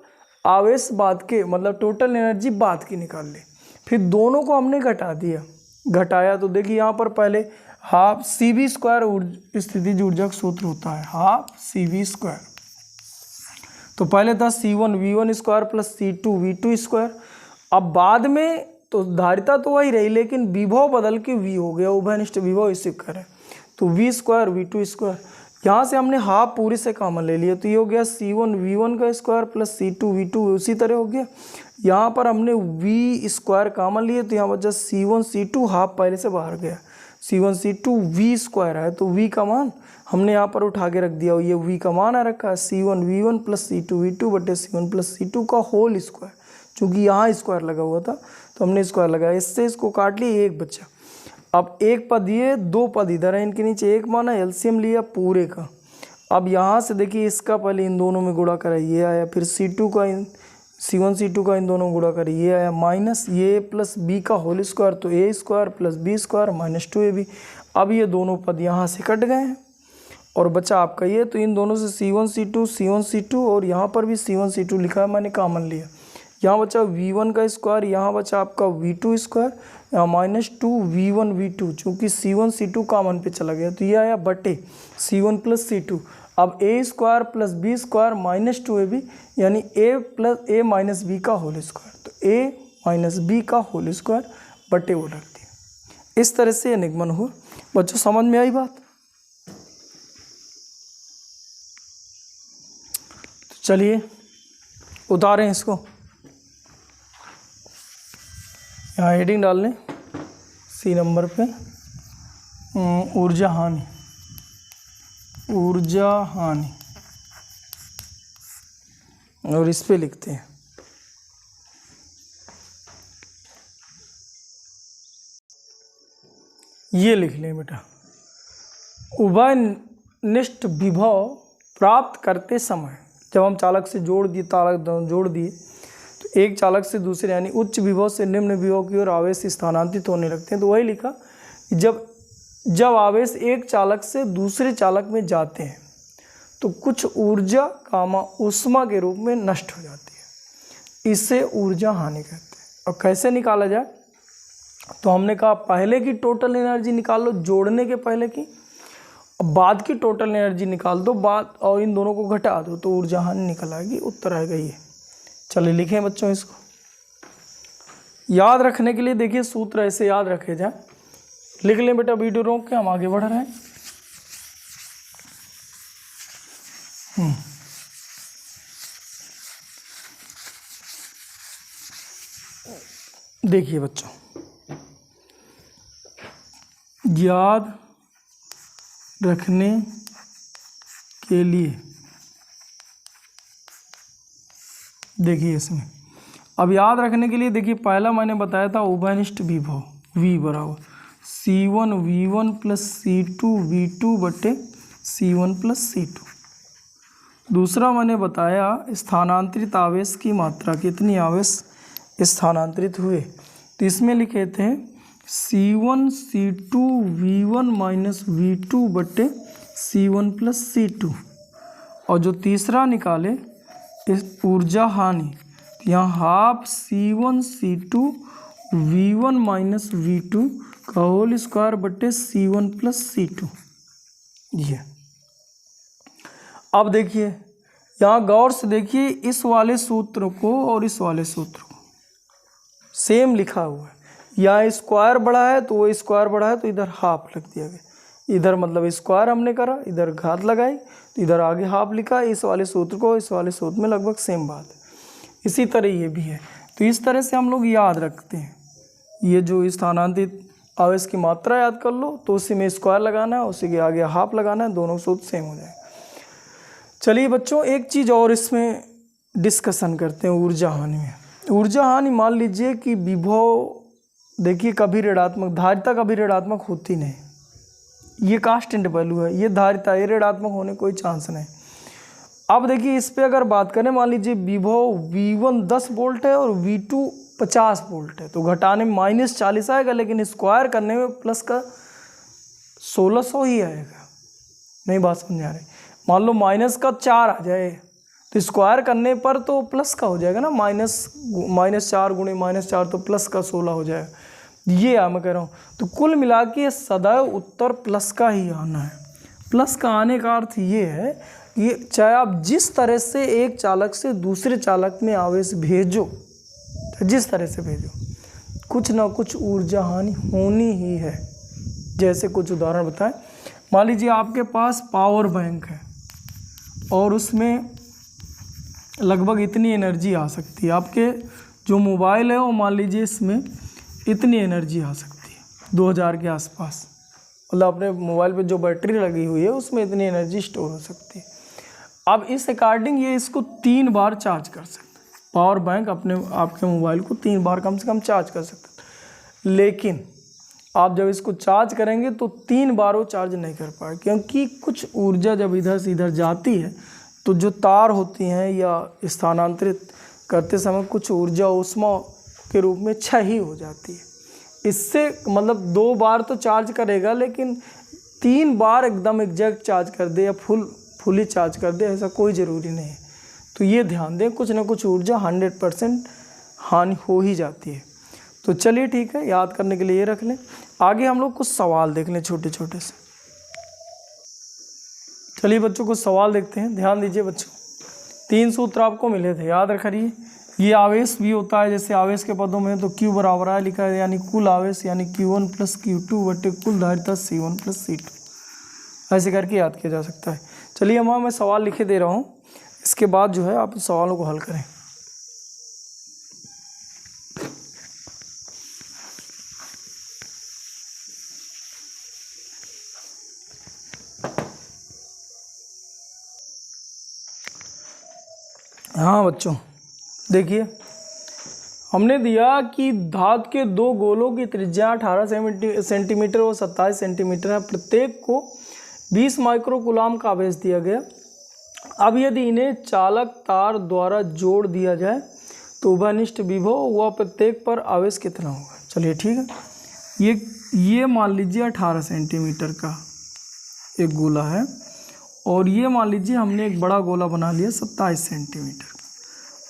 आवेश बाद के मतलब टोटल एनर्जी बाद की निकाल ली। फिर दोनों को हमने घटा दिया, घटाया तो देखिए यहाँ पर पहले हाफ CV स्क्वायर स्थितिज ऊर्जा का सूत्र होता है, हाफ CV स्क्वायर। तो पहले था C1 V1 square plus C2 V2 square. अब बाद में तो धारिता तो वही रही लेकिन विभव बदल के V हो गया, उभयनिष्ठ विभव इसे करें तो V स्क्वायर V2 स्क्वायर। यहाँ से हमने हाफ पूरे से कॉमन ले लिया तो ये हो गया C1 V1 का स्क्वायर प्लस C2 V2 उसी तरह हो गया। यहाँ पर हमने V स्क्वायर कॉमन लिए तो यहाँ बचा C1 C2, हाफ पहले से बाहर गया, C1 C2 V स्क्वायर है तो V का मान हमने यहाँ पर उठा के रख दिया, ये V का मान आ रखा है C1 V1 plus C2 V2 बटे C1 प्लस C2 का होल स्क्वायर। चूँकि यहाँ स्क्वायर लगा हुआ था तो हमने स्क्वायर लगाया, इससे इसको काट लिए, एक बच्चा। अब एक पद ये, दो पद इधर है, इनके नीचे एक माना, एलसीएम लिया पूरे का। अब यहाँ से देखिए इसका पहले इन दोनों में गुणा करा, ये आया, फिर C1 C2 का इन दोनों में गुणा करा, ये आया, माइनस ये प्लस बी का होल स्क्वायर तो a square plus b square minus 2ab। अब ये दोनों पद यहाँ से कट गए हैं और बचा आपका ये, तो इन दोनों से C1 C2 और यहाँ पर भी C1 C2 लिखा है, मैंने कॉमन लिया। यहाँ बचा V1 का स्क्वायर, यहाँ बचा आपका V2 स्क्वायर, यहाँ माइनस 2V1 V2, चूँकि C1 C2 कॉमन पे चला गया तो ये आया बटे C1 प्लस C2। अब a square plus b square minus 2ab यानी ए माइनस बी का होल स्क्वायर, तो ए माइनस बी का होल स्क्वायर बटे वो रख दिया। इस तरह से निगमन हुआ। बच्चों समझ में आई बात? तो चलिए उतारें इसको, यहाँ हेडिंग डाल लें सी नंबर पे ऊर्जा हानि, ऊर्जा हानि, और इस पे लिखते हैं ये लिख लें बेटा, उभयनिष्ठ विभव प्राप्त करते समय जब हम चालक से जोड़ दिए, तालक जोड़ दिए, तो एक चालक से दूसरे यानी उच्च विभव से निम्न विभव की ओर आवेश स्थानांतरित होने लगते हैं। तो वही लिखा, जब आवेश एक चालक से दूसरे चालक में जाते हैं तो कुछ ऊर्जा ऊष्मा के रूप में नष्ट हो जाती है, इससे ऊर्जा हानि कहते हैं। और कैसे निकाला जाए, तो हमने कहा पहले की टोटल एनर्जी निकाल लो जोड़ने के पहले की, अब बाद की टोटल एनर्जी निकाल दो बाद, और इन दोनों को घटा दो तो ऊर्जा हानि निकल आएगी, उत्तर आएगा ये। चलिए लिखें बच्चों इसको। याद रखने के लिए देखिए सूत्र ऐसे याद रखे जाए, लिख लें बेटा, वीडियो रोक के हम आगे बढ़ रहे हैं। देखिए बच्चों, याद रखने के लिए देखिए इसमें, अब याद रखने के लिए देखिए पहला मैंने बताया था उभयनिष्ठ विभव V बराबर C1 V1 plus C2 V2 बटे C1 प्लस C2। दूसरा मैंने बताया स्थानांतरित आवेश की मात्रा, कितनी आवेश स्थानांतरित हुए, तो इसमें लिखे थे C1 C2 V1 minus V2 बटे C1 प्लस C2। और जो तीसरा निकाले इस ऊर्जा हानि, यहाँ half C1 C2 V1 minus V2 का होल स्क्वायर बटे C1 प्लस C2। ये अब देखिए यहाँ गौर से देखिए, इस वाले सूत्र को और इस वाले सूत्र को सेम लिखा हुआ है, यहाँ स्क्वायर बढ़ा है तो वो स्क्वायर बढ़ा है तो इधर हाफ लिख दिया गया, इधर मतलब स्क्वायर हमने करा, इधर घात लगाई तो इधर आगे हाफ लिखा, इस वाले सूत्र को इस वाले सूत्र में लगभग सेम बात है। इसी तरह ये भी है, तो इस तरह से हम लोग याद रखते हैं। ये जो स्थानांतरित आवेश की मात्रा याद कर लो, तो उसी में स्क्वायर लगाना है, उसी के आगे हाफ लगाना है, दोनों सूत्र सेम हो जाए। चलिए बच्चों एक चीज़ और इसमें डिस्कशन करते हैं ऊर्जा हानि में। ऊर्जा हानि मान लीजिए कि विभव देखिए कभी ऋणात्मक, धारिता कभी ऋणात्मक होती नहीं, ये कांस्टेंट वैल्यू है, ये धारिता, ये ऋणात्मक होने कोई चांस नहीं। अब देखिए इस पे अगर बात करें, मान लीजिए विभव V1 10 वोल्ट है और V2 50 वोल्ट है, तो घटाने में -40 आएगा, लेकिन स्क्वायर करने में प्लस का 1600 ही आएगा। नहीं बात समझ आ रही, मान लो माइनस का 4 आ जाए तो स्क्वायर करने पर तो प्लस का हो जाएगा ना, -4 गुणे -4 तो प्लस का 16 हो जाएगा। ये मैं कह रहा हूँ, तो कुल मिला के सदैव उत्तर प्लस का ही आना है। प्लस का आने का अर्थ ये है कि चाहे आप जिस तरह से एक चालक से दूसरे चालक में आवेश भेजो, जिस तरह से भेजो, कुछ ना कुछ ऊर्जा हानि होनी ही है। जैसे कुछ उदाहरण बताएं, मान लीजिए आपके पास पावर बैंक है और उसमें लगभग इतनी एनर्जी आ सकती है, आपके जो मोबाइल है वो मान लीजिए इसमें इतनी एनर्जी आ सकती है 2000 के आसपास, मतलब अपने मोबाइल पे जो बैटरी लगी हुई है उसमें इतनी एनर्जी स्टोर हो सकती है। अब इस अकॉर्डिंग ये इसको 3 बार चार्ज कर सकते हैं, पावर बैंक आपके मोबाइल को 3 बार कम से कम चार्ज कर सकते हैं। लेकिन आप जब इसको चार्ज करेंगे तो 3 बार वो चार्ज नहीं कर पाए, क्योंकि कुछ ऊर्जा जब इधर से इधर जाती है तो जो तार होती हैं या स्थानांतरित करते समय कुछ ऊर्जा ऊष्मा के रूप में क्षय ही हो जाती है। इससे मतलब 2 बार तो चार्ज करेगा, लेकिन 3 बार एकदम एग्जैक्ट चार्ज कर दे या फुली चार्ज कर दे, ऐसा कोई ज़रूरी नहीं है। तो ये ध्यान दें, कुछ ना कुछ ऊर्जा 100% हानि हो ही जाती है। तो चलिए ठीक है, याद करने के लिए ये रख लें। आगे हम लोग कुछ सवाल देख लें छोटे छोटे से। चलिए बच्चों कुछ सवाल देखते हैं, ध्यान दीजिए बच्चों। 3 सूत्र आपको मिले थे, याद रखिए। ये आवेश भी होता है, जैसे आवेश के पदों में तो Q बराबर है लिखा है, यानी कुल आवेश यानी Q1 प्लस Q2 बटे कुल धारिता C1 प्लस C2, ऐसे करके याद किया जा सकता है। चलिए मैं सवाल लिखे दे रहा हूँ, इसके बाद जो है आप सवालों को हल करें। हाँ बच्चों, देखिए हमने दिया कि धातु के दो गोलों की त्रिज्या 18 सेंटीमीटर और 27 सेंटीमीटर है। प्रत्येक को 20 माइक्रोकूलाम का आवेश दिया गया। अब यदि इन्हें चालक तार द्वारा जोड़ दिया जाए तो उभयनिष्ठ विभव व प्रत्येक पर आवेश कितना होगा। चलिए ठीक है, ये मान लीजिए 18 सेंटीमीटर का एक गोला है और ये मान लीजिए हमने एक बड़ा गोला बना लिया 27 सेंटीमीटर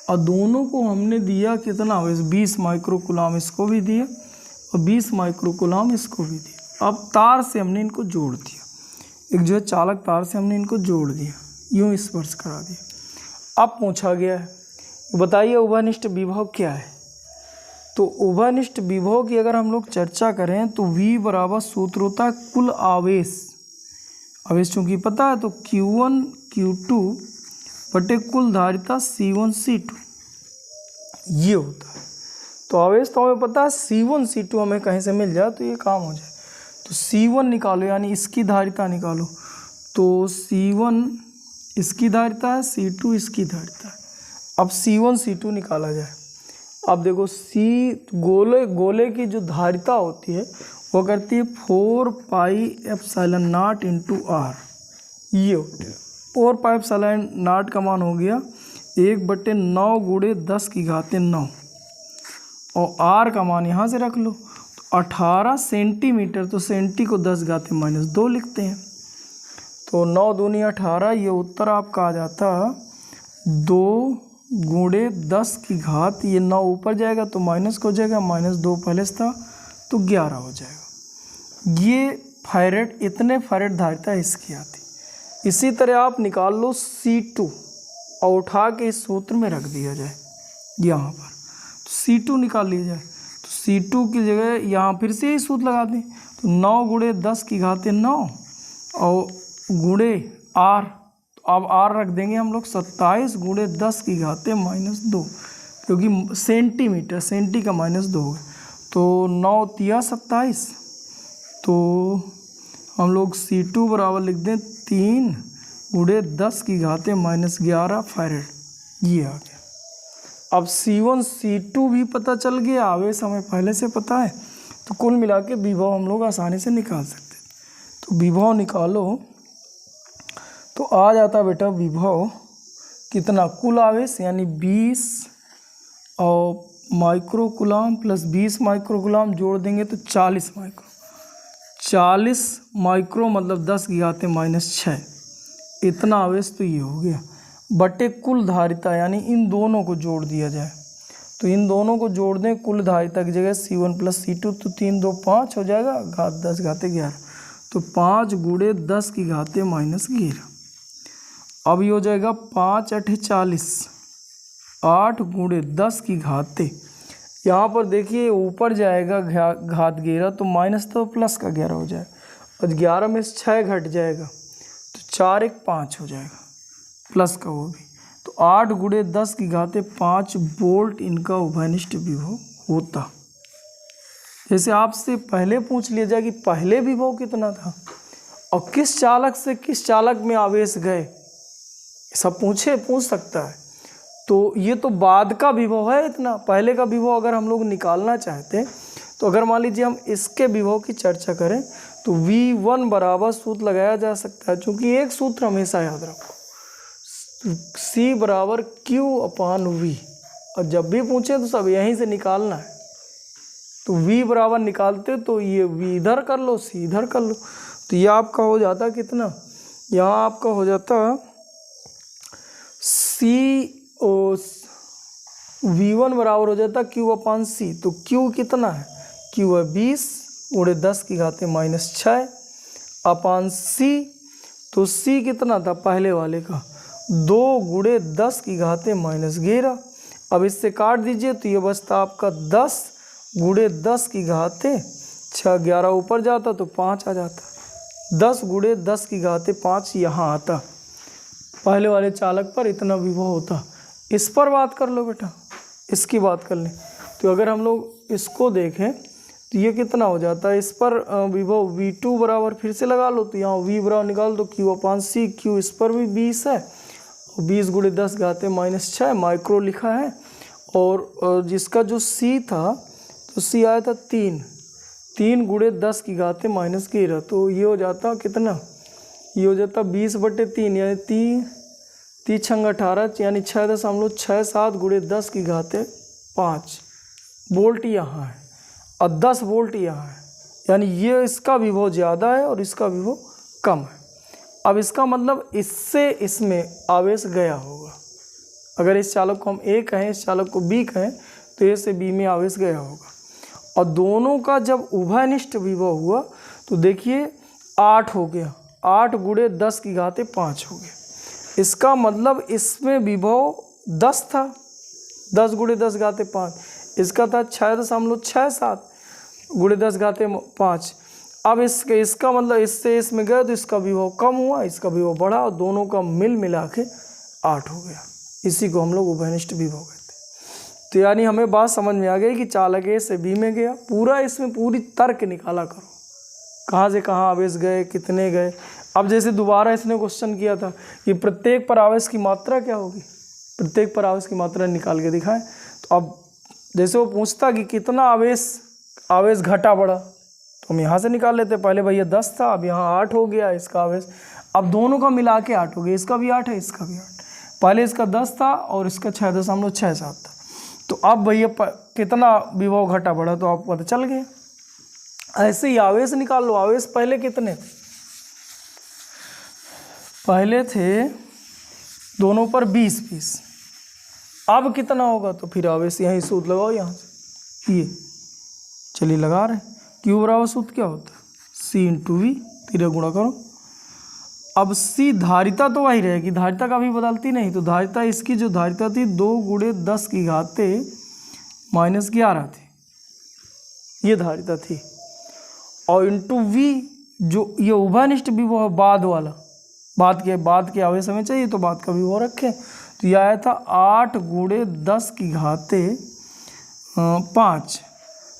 और दोनों को हमने दिया कितना आवेश 20 माइक्रोकूलाम इसको भी दिया और 20 माइक्रोकूलाम इसको भी दिया। अब तार से हमने इनको जोड़ दिया, एक जो है चालक तार से हमने इनको जोड़ दिया, यूँ स्पर्श करा दिया। अब पूछा गया है बताइए उभयनिष्ठ विभव क्या है। तो उभयनिष्ठ विभव की अगर हम लोग चर्चा करें तो V बराबर सूत्र होता है कुल आवेश चूँकि पता है तो Q1 Q2 बटे कुल धारिता C1 C2 ये होता है। तो आवेश तो हमें पता है C1 C2 हमें कहीं से मिल जाए तो ये काम हो जाए। तो C1 निकालो यानी इसकी धारिता निकालो, तो C1 इसकी धारिता है, C2 इसकी धारिता है। अब C1 C2 निकाला जाए। अब देखो गोले की जो धारिता होती है वो करती है 4 pi epsilon naught into R, ये होती है 4 पाई एप्सिलॉन नॉट का मान हो गया 1/9 गुणे 10 की घाते 9 और आर का मान यहाँ से रख लो तो 18 सेंटीमीटर, तो सेंटी को 10 घाते -2 लिखते हैं। तो 9 दूनी 18, ये उत्तर आपका आ जाता 2 गुणे 10 की घात, ये 9 ऊपर जाएगा तो माइनस को हो जाएगा, -2 पहले से था तो 11 हो जाएगा। ये फैरेड, इतने फैरेड धारिता इसकी आती। इसी तरह आप निकाल लो C2 और उठा के इस सूत्र में रख दिया जाए यहाँ पर, तो C2 निकाल लिया जाए। तो C2 की जगह यहाँ फिर से ही सूत्र लगा दें, तो 9 गुणे 10 की घाते 9 और गुणे R, अब R रख देंगे हम लोग 27 गुणे 10 की घाते -2, क्योंकि सेंटीमीटर, सेंटी का -2 होगा। तो 9 तिया 27, तो हम लोग C2 बराबर लिख दें 3 गुणे 10 की घाते -11 फैरेड, ये आ गया। अब C1 C2 भी पता चल गया, आवेश हमें पहले से पता है, तो कुल मिला के विभव हम लोग आसानी से निकाल सकते हैं। तो विभव निकालो तो आ जाता बेटा विभव कितना, कुल आवेश यानी 20 और माइक्रोकूलाम प्लस 20 माइक्रोकूलाम जोड़ देंगे तो 40 माइक्रो मतलब 10 की घाते -6, इतना आवेश तो ये हो गया बटे कुल धारिता, यानी इन दोनों को जोड़ दिया जाए। तो इन दोनों को जोड़ दें कुल धारिता की जगह C1 प्लस C2, तो 3 2 5 हो जाएगा, घात 10 घाते 11, तो 5 गुणे 10 की घाते -11। अब ये हो जाएगा 5 8 40, 8 गुणे 10 की घाते, यहाँ पर देखिए ऊपर जाएगा घात 11 तो माइनस तो प्लस का 11 हो जाएगा और 11 में से 6 घट जाएगा तो 4 1 5 हो जाएगा प्लस का वो भी। तो 8 गुणे 10 की घाते 5 वोल्ट इनका उभयनिष्ठ विभव होता। जैसे आपसे पहले पूछ लिया जाए कि पहले विभव कितना था और किस चालक से किस चालक में आवेश गए, सब पूछ सकता है। तो ये तो बाद का विभव है इतना, पहले का विभव अगर हम लोग निकालना चाहते हैं तो अगर मान लीजिए हम इसके विभव की चर्चा करें तो V1 बराबर सूत्र लगाया जा सकता है, क्योंकि एक सूत्र हमेशा याद रखो, C बराबर Q/V, और जब भी पूछे तो सब यहीं से निकालना है। तो V बराबर निकालते तो ये V इधर कर लो, C इधर कर लो, तो ये आपका हो जाता कितना, यहाँ आपका हो जाता V1 बराबर हो जाता Q/C। तो Q कितना है, Q है 20 गुणे 10 की घाते -6 अपान C, तो C कितना था पहले वाले का 2 गुणे 10 की घाते -11। अब इससे काट दीजिए तो ये बचता आपका 10 गुणे 10 की घाते 6, 11 ऊपर जाता तो 5 आ जाता, 10 गुणे 10 की घाते 5 यहाँ आता, पहले वाले चालक पर इतना विभव होता। इस पर बात कर लो बेटा, इसकी बात कर लें तो अगर हम लोग इसको देखें तो ये कितना हो जाता है, इस पर विभव V2 बराबर फिर से लगा लो, तो यहाँ V बराबर निकाल दो Q/C, Q इस पर भी 20 है और 20 गुणे 10 घाते -6 माइक्रो लिखा है। और जिसका जो सी था तो सी आया था 3 गुणे 10 की घाते -11, तो ये हो जाता कितना, ये हो जाता 20/3 यानी 3 छंग 18 यानी 6.67 गुणे 10 की घाते 5 वोल्ट यहाँ है और 10 वोल्ट यहाँ है, यानी ये इसका विभव ज़्यादा है और इसका विभव कम है। अब इसका मतलब इससे इसमें आवेश गया होगा। अगर इस चालक को हम ए कहें, इस चालक को बी कहें, तो ए से बी में आवेश गया होगा। और दोनों का जब उभयनिष्ठ विभव हुआ तो देखिए 8 हो गया, 8 गुणे 10 की घाते 5 हो गया। इसका मतलब इसमें विभव 10 था, 10 गुणे 10 घाते 5, इसका था 6.67 गुणे 10 घाते 5। अब इसका मतलब इससे इसमें गया तो इसका विभव कम हुआ, इसका विभव बढ़ा और दोनों का मिल मिला के 8 हो गया। इसी को हम लोग उभयनिष्ठ विभव कहते हैं। तो यानी हमें बात समझ में आ गई कि चालक ए से बी में गया। पूरा इसमें पूरी तर्क निकाला करो, कहाँ से कहाँ आवेश गए, कितने गए। अब जैसे दोबारा इसने क्वेश्चन किया था कि प्रत्येक पर आवेश की मात्रा क्या होगी, प्रत्येक पर आवेश की मात्रा निकाल के दिखाएं। तो अब जैसे वो पूछता कि कितना आवेश घटा बढ़ा, तो हम यहाँ से निकाल लेते। पहले भैया 10 था, अब यहाँ 8 हो गया इसका आवेश। अब दोनों का मिला के 8 हो गया, इसका भी 8 है, इसका भी 8। पहले इसका 10 था और इसका 6.67 था। तो अब भैया कितना विभव घटा बढ़ा, तो आपको पता चल गया। ऐसे ही आवेश निकाल लो। आवेश पहले कितने, पहले थे दोनों पर 20, अब कितना होगा, तो फिर आवेश यहीं सूत्र लगाओ, यहाँ से ये चलिए लगा रहे। क्यू बराबर सूत्र क्या होता है, सी इंटू वी, 3 गुणा करो। अब सी धारिता तो वही रहेगी, धारिता कभी बदलती नहीं। तो धारिता, इसकी जो धारिता थी 2 गुणे 10 की घाते -11 थी, ये धारिता थी। और इंटू वी, जो ये उभयनिष्ठ विभव है बाद वाला, बाद के आवेश हमें चाहिए तो बाद का विभव रखें। तो यह आया था 8 गुणे 10 की घाते 5,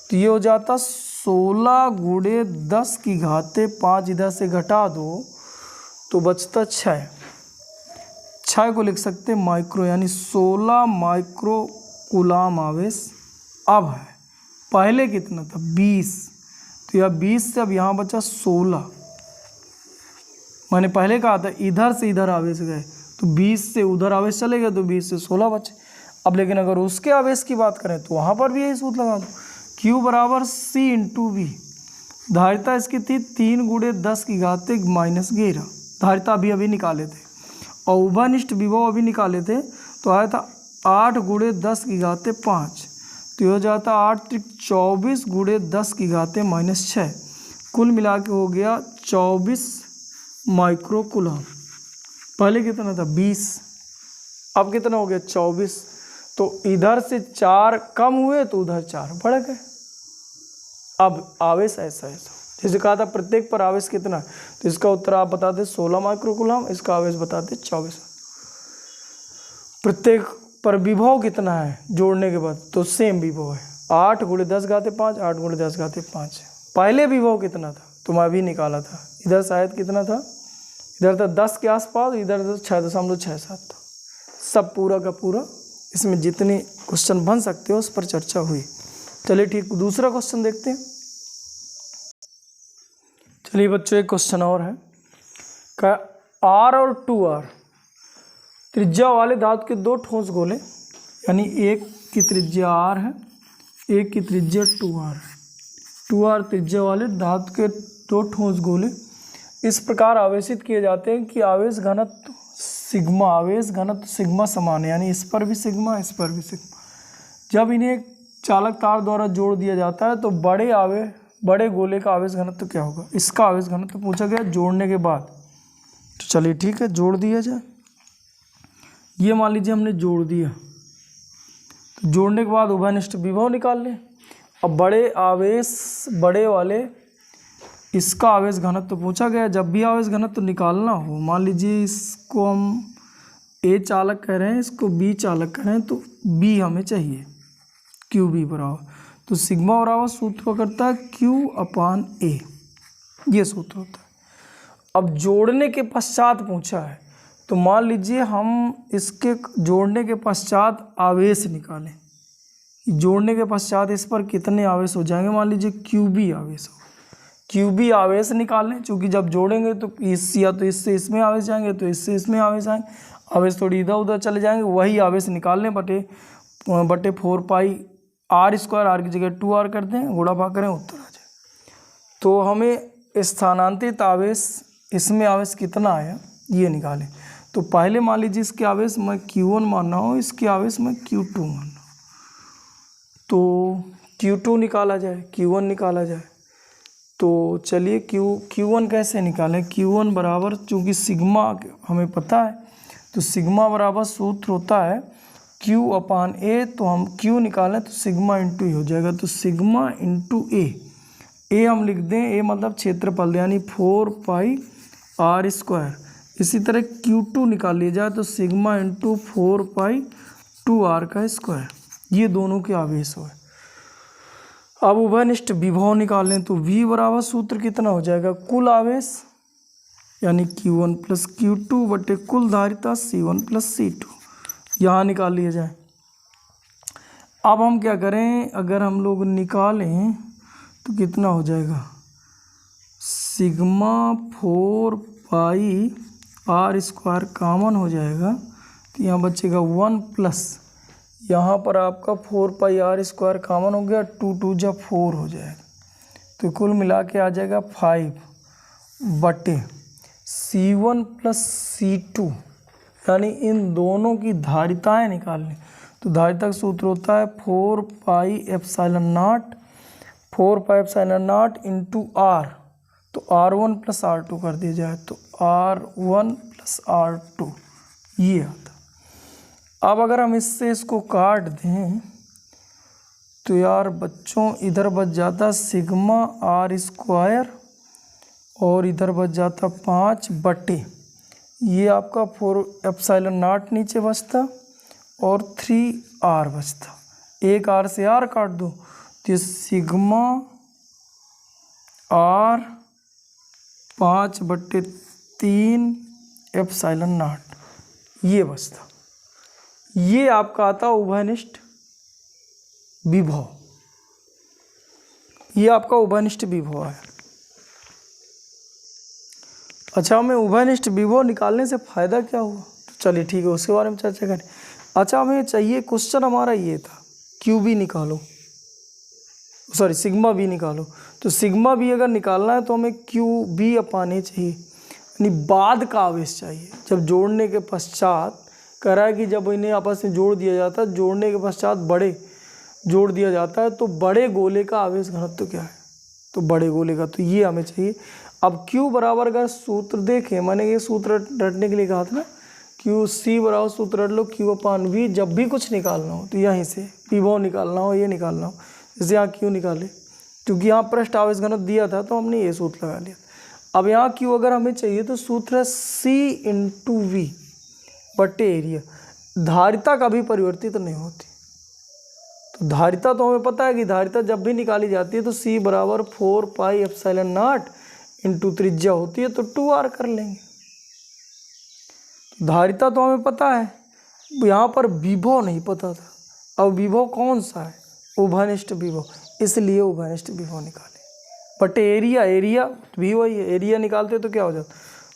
तो ये हो जाता 16 गुणे 10 की घाते 5। इधर से घटा दो तो बचता 6 को लिख सकते माइक्रो, यानी 16 माइक्रो कूलाम आवेश अब है। पहले कितना था 20, तो यह 20 से अब यहाँ बचा 16। मैंने पहले कहा था इधर से इधर आवेश गए तो 20 से उधर आवेश चले गए तो 20 से 16 बचे। अब लेकिन अगर उसके आवेश की बात करें तो वहाँ पर भी यही सूत्र लगा दो, Q बराबर C इंटू वी। धारिता इसकी थी 3 गुणे 10 की घाते -11, धारिता अभी निकाले थे। और उभयनिष्ठ विभव अभी निकाले थे, तो आया था 8 गुणे 10 की घाते 5, तो हो जाता 8 × 24 गुणे 10 की घाते -6। कुल मिला के हो गया 24 माइक्रो कूलम। पहले कितना था 20, अब कितना हो गया 24। तो इधर से 4 कम हुए तो उधर 4 बढ़ गए। अब आवेश ऐसा जैसे कहा था प्रत्येक पर आवेश कितना, तो इसका उत्तर आप बताते 16 माइक्रो कूलम, इसका आवेश बताते 24। प्रत्येक पर विभव कितना है जोड़ने के बाद, तो सेम विभव है 8 गुणे 10 घाते 5, 8 गुणे 10 घाते 5। पहले विभव कितना था तो मैं अभी निकाला था, इधर शायद कितना था, इधर था 10 के आसपास, इधर था 6.67 था। सब पूरा का पूरा इसमें जितने क्वेश्चन बन सकते हो उस पर चर्चा हुई। चलिए ठीक, दूसरा क्वेश्चन देखते हैं। चलिए बच्चों एक क्वेश्चन और है, का R और 2R त्रिज्या वाले धातु के 2 ठोस गोले, यानी एक की त्रिज्या R है, एक की त्रिज्या 2R है। 2R त्रिज्या वाले धातु के 2 ठोस गोले इस प्रकार आवेशित किए जाते हैं कि आवेश घनत्व सिग्मा, आवेश घनत्व सिग्मा समान है, यानी इस पर भी सिग्मा, इस पर भी सिग्मा। जब इन्हें एक चालक तार द्वारा जोड़ दिया जाता है तो बड़े गोले का आवेश घनत्व क्या होगा, इसका आवेश घनत्व पूछा गया जोड़ने के बाद। तो चलिए ठीक है, जोड़ दिया जाए। ये मान लीजिए हमने जोड़ दिया, तो जोड़ने के बाद उभयनिष्ठ विभव निकाल लें। अब बड़े वाले इसका आवेश घनत्व पूछा गया। जब भी आवेश घनत्व निकालना हो, मान लीजिए इसको हम ए चालक कह रहे हैं, इसको बी चालक कह रहे हैं, तो बी हमें चाहिए, क्यू बी बराबर, तो सिग्मा बराबर सूत्र करता है Q/A, ये सूत्र होता है। अब जोड़ने के पश्चात पूछा है, तो मान लीजिए हम इसके जोड़ने के पश्चात आवेश निकालें, जोड़ने के पश्चात इस पर कितने आवेश हो जाएंगे। मान लीजिए क्यूबी आवेश हो, क्यूबी आवेश निकालें, क्योंकि जब जोड़ेंगे तो या तो इससे इसमें आवेश जाएंगे, तो इससे इसमें आवेश आएंगे, आवेश थोड़ी इधर उधर चले जाएंगे, वही आवेश निकाल लें बटे 4 पाई आर स्क्वायर, आर की जगह 2r कर दें, गुणा भाग करें, उत्तर आ जाए। तो हमें स्थानांतरित आवेश, इसमें आवेश कितना आया ये निकालें। तो पहले मान लीजिए इसके आवेश मैं Q1 मान रहा हूँ, इसके आवेश मैं Q2 मान रहा हूँ, तो Q2 निकाला जाए, Q1 निकाला जाए। तो चलिए Q1 कैसे निकालें। Q1 बराबर, चूँकि सिग्मा हमें पता है, तो सिग्मा बराबर सूत्र होता है Q/A, तो हम Q निकालें तो सिग्मा इंटू हो जाएगा, तो सिग्मा इंटू ए हम लिख दें, ए मतलब क्षेत्रफल, यानी 4 पाई आर स्क्वायर। इसी तरह Q2 निकाल लिया जाए तो सिग्मा इंटू 4 पाई 2r का स्क्वायर, ये दोनों के आवेश हो। अब उभयनिष्ठ विभव निकालें तो V बराबर सूत्र कितना हो जाएगा, कुल आवेश यानी Q1 प्लस Q2 बटे कुल धारिता C1 प्लस C2, यहाँ निकाल लिया जाए। अब हम क्या करें, अगर हम लोग निकालें तो कितना हो जाएगा, sigma 4 pi R square common हो जाएगा, तो यहाँ बचेगा 1 प्लस, यहाँ पर आपका 4 पाई आर स्क्वायर कॉमन हो गया, 2 2 जा 4 हो जाएगा, तो कुल मिला के आ जाएगा 5 बटे C1 प्लस C2, यानी इन दोनों की धारिताएं निकालनी। तो धारिता का सूत्र होता है 4 pi epsilon naught into R, तो R1 प्लस R2 कर दिया जाए, तो R1 प्लस R2 ये आता। अब अगर हम इससे इसको काट दें तो यार बच्चों इधर बच जाता सिग्मा आर स्क्वायर और इधर बच जाता 5 बटे, ये आपका 4 एप्सिलॉन नॉट नीचे बचता और 3r बचता, एक r से r काट दो तो सिग्मा r 5 बटे 3 एप्सिलॉन नॉट ये बचता। ये आपका आता उभयनिष्ठ विभव, ये आपका उभयनिष्ठ विभव है। अच्छा, हमें उभयनिष्ठ विभव निकालने से फ़ायदा क्या हुआ, तो चलिए ठीक है उसके बारे में चर्चा करें। अच्छा, हमें चाहिए, क्वेश्चन हमारा ये था क्यू बी निकालो, सॉरी सिग्मा बी निकालो, तो सिग्मा बी अगर निकालना है तो हमें क्यू बी अपाने चाहिए, यानी बाद का आवेश चाहिए। जब जोड़ने के पश्चात कह रहा है कि जब इन्हें आपस में जोड़ दिया जाता है, जोड़ने के पश्चात बड़े जोड़ दिया जाता है, तो बड़े गोले का आवेश घनत्व क्या है, तो बड़े गोले का, तो ये हमें चाहिए। अब Q बराबर अगर सूत्र देखें, मैंने ये सूत्र रटने के लिए कहा था ना, क्यू सी बराबर सूत्र रट लो Q/V, जब भी कुछ निकालना हो तो यहीं से विभव निकालना हो, ये निकालना हो, जैसे यहाँ Q निकाले, क्योंकि यहाँ पृष्ठ आवेश घनत्व दिया था तो हमने ये सूत्र लगा लिया। अब यहाँ Q अगर हमें चाहिए तो सूत्र है C/V बटे एरिया, धारिता कभी परिवर्तित नहीं होती, तो धारिता तो हमें पता है कि धारिता जब भी निकाली जाती है तो C बराबर 4 पाई एप्सिलॉन नॉट इंटू त्रिज्या होती है, तो 2r कर लेंगे। धारिता तो हमें पता है, यहाँ पर विभव नहीं पता था, अब विभव कौन सा है, उभयनिष्ठ विभव, इसलिए उभयनिष्ठ विभव निकाले बटे एरिया, एरिया भी वही है, एरिया निकालते तो क्या हो जाता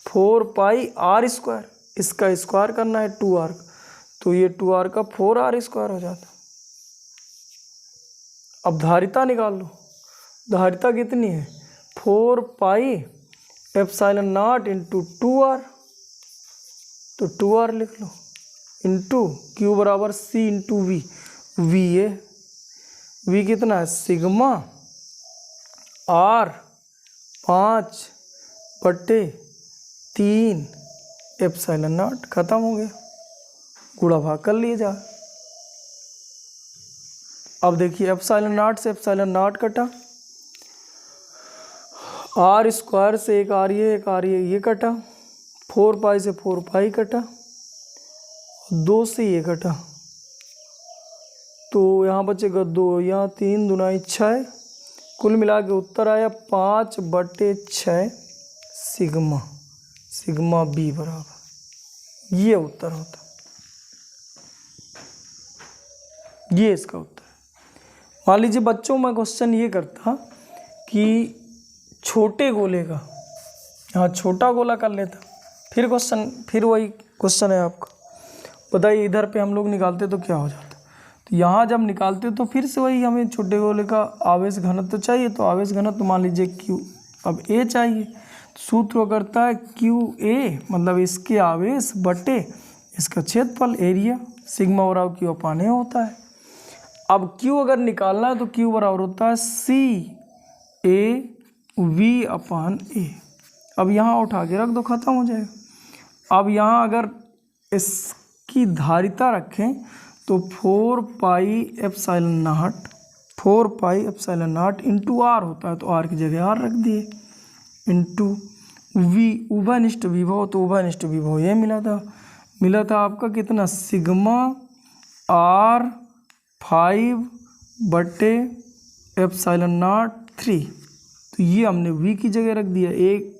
4 पाई आर स्क्वायर, इसका स्क्वायर करना है 2r, तो ये 2r का 4r स्क्वायर हो जाता। अब धारिता निकाल लो, धारिता कितनी है 4 pi epsilon naught into 2r, तो 2r लिख लो इंटू Q बराबर C इंटू V, V है, V कितना है सिग्मा R 5 बटे 3 एप्सिलॉन नॉट, खत्म हो गया, गुणा भाग कर लिए जा। अब देखिए एप्सिलॉन नॉट से एप्सिलॉन नॉट कटा, आर स्क्वायर से एक आर ये कटा, 4 पाई से 4 पाई कटा, 2 से ये कटा, तो यहाँ बचेगा 2, यहाँ 3 दूना 6, कुल मिला के उत्तर आया 5 बटे 6 सिग्मा बी बराबर, ये उत्तर होता, ये इसका उत्तर है। मान लीजिए बच्चों, मैं क्वेश्चन ये करता कि छोटे गोले का, यहाँ छोटा गोला कर लेता, फिर क्वेश्चन, फिर वही क्वेश्चन है आपका, बताइए इधर पे हम लोग निकालते तो क्या हो जाता। तो यहाँ जब निकालते तो फिर से वही हमें छोटे गोले का आवेश घनत्व तो चाहिए, तो आवेश घनत्व मान लीजिए क्यू, अब ए चाहिए, तो सूत्र करता है क्यू ए, मतलब इसके आवेश बटे इसका क्षेत्रफल एरिया, सिग्मा बराबर क्यू अपान ए होता है। अब क्यू अगर निकालना है तो क्यू बराबर होता है सी ए वी अपान ए। अब यहाँ उठा के रख दो, खत्म हो जाएगा। अब यहाँ अगर इसकी धारिता रखें तो 4 pi epsilon naught into R होता है, तो आर की जगह आर रख दिए, इंटू वी उभयनिष्ठ विभव, तो उभयनिष्ठ विभव ये मिला था आपका कितना, सिग्मा आर 5 बटे एप्सिलॉन नॉट 3, तो ये हमने v की जगह रख दिया, एक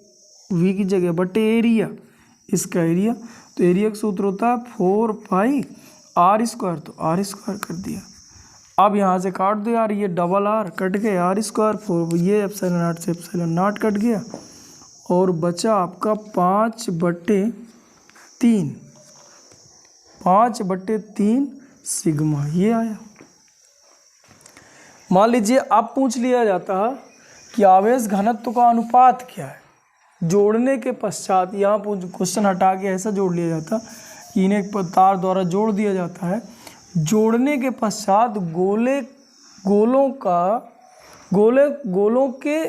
v की जगह बटे एरिया, इसका एरिया, तो एरिया का सूत्र होता है 4 पाई आर स्क्वायर, तो आर स्क्वायर कर दिया। अब यहाँ से काट दो यार, ये डबल आर कट गया, आर स्क्वायर 4, ये एप्सिलॉन नॉट से एप्सिलॉन नॉट कट गया, और बचा आपका 5/3 सिग्मा, ये आया। मान लीजिए अब पूछ लिया जाता है कि आवेश घनत्व का अनुपात क्या है। जोड़ने के पश्चात यहाँ क्वेश्चन हटा के ऐसा जोड़ लिया जाता कि इन्हें एक तार द्वारा जोड़ दिया जाता है। जोड़ने के पश्चात गोलों के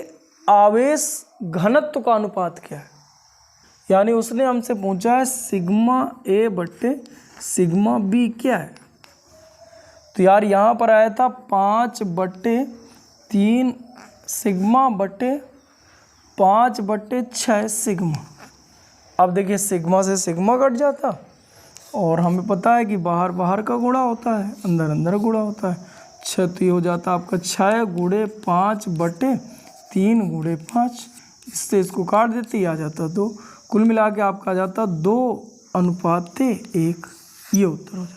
आवेश घनत्व का अनुपात क्या है, यानी उसने हमसे पूछा है सिग्मा ए बट्टे सिग्मा बी क्या है। तो यार यहाँ पर आया था 5/3 सिग्मा बटे 5/6 सिग्मा। अब देखिए सिग्मा से सिग्मा कट जाता, और हमें पता है कि बाहर बाहर का गुणा होता है, अंदर अंदर गुणा होता है। 6 तो ये हो जाता आपका 6 गुणे 5/3 गुणे 5, इससे इसको काट देते ही आ जाता 2, कुल मिला के आपका आ जाता 2:1, ये उत्तर हो जाता।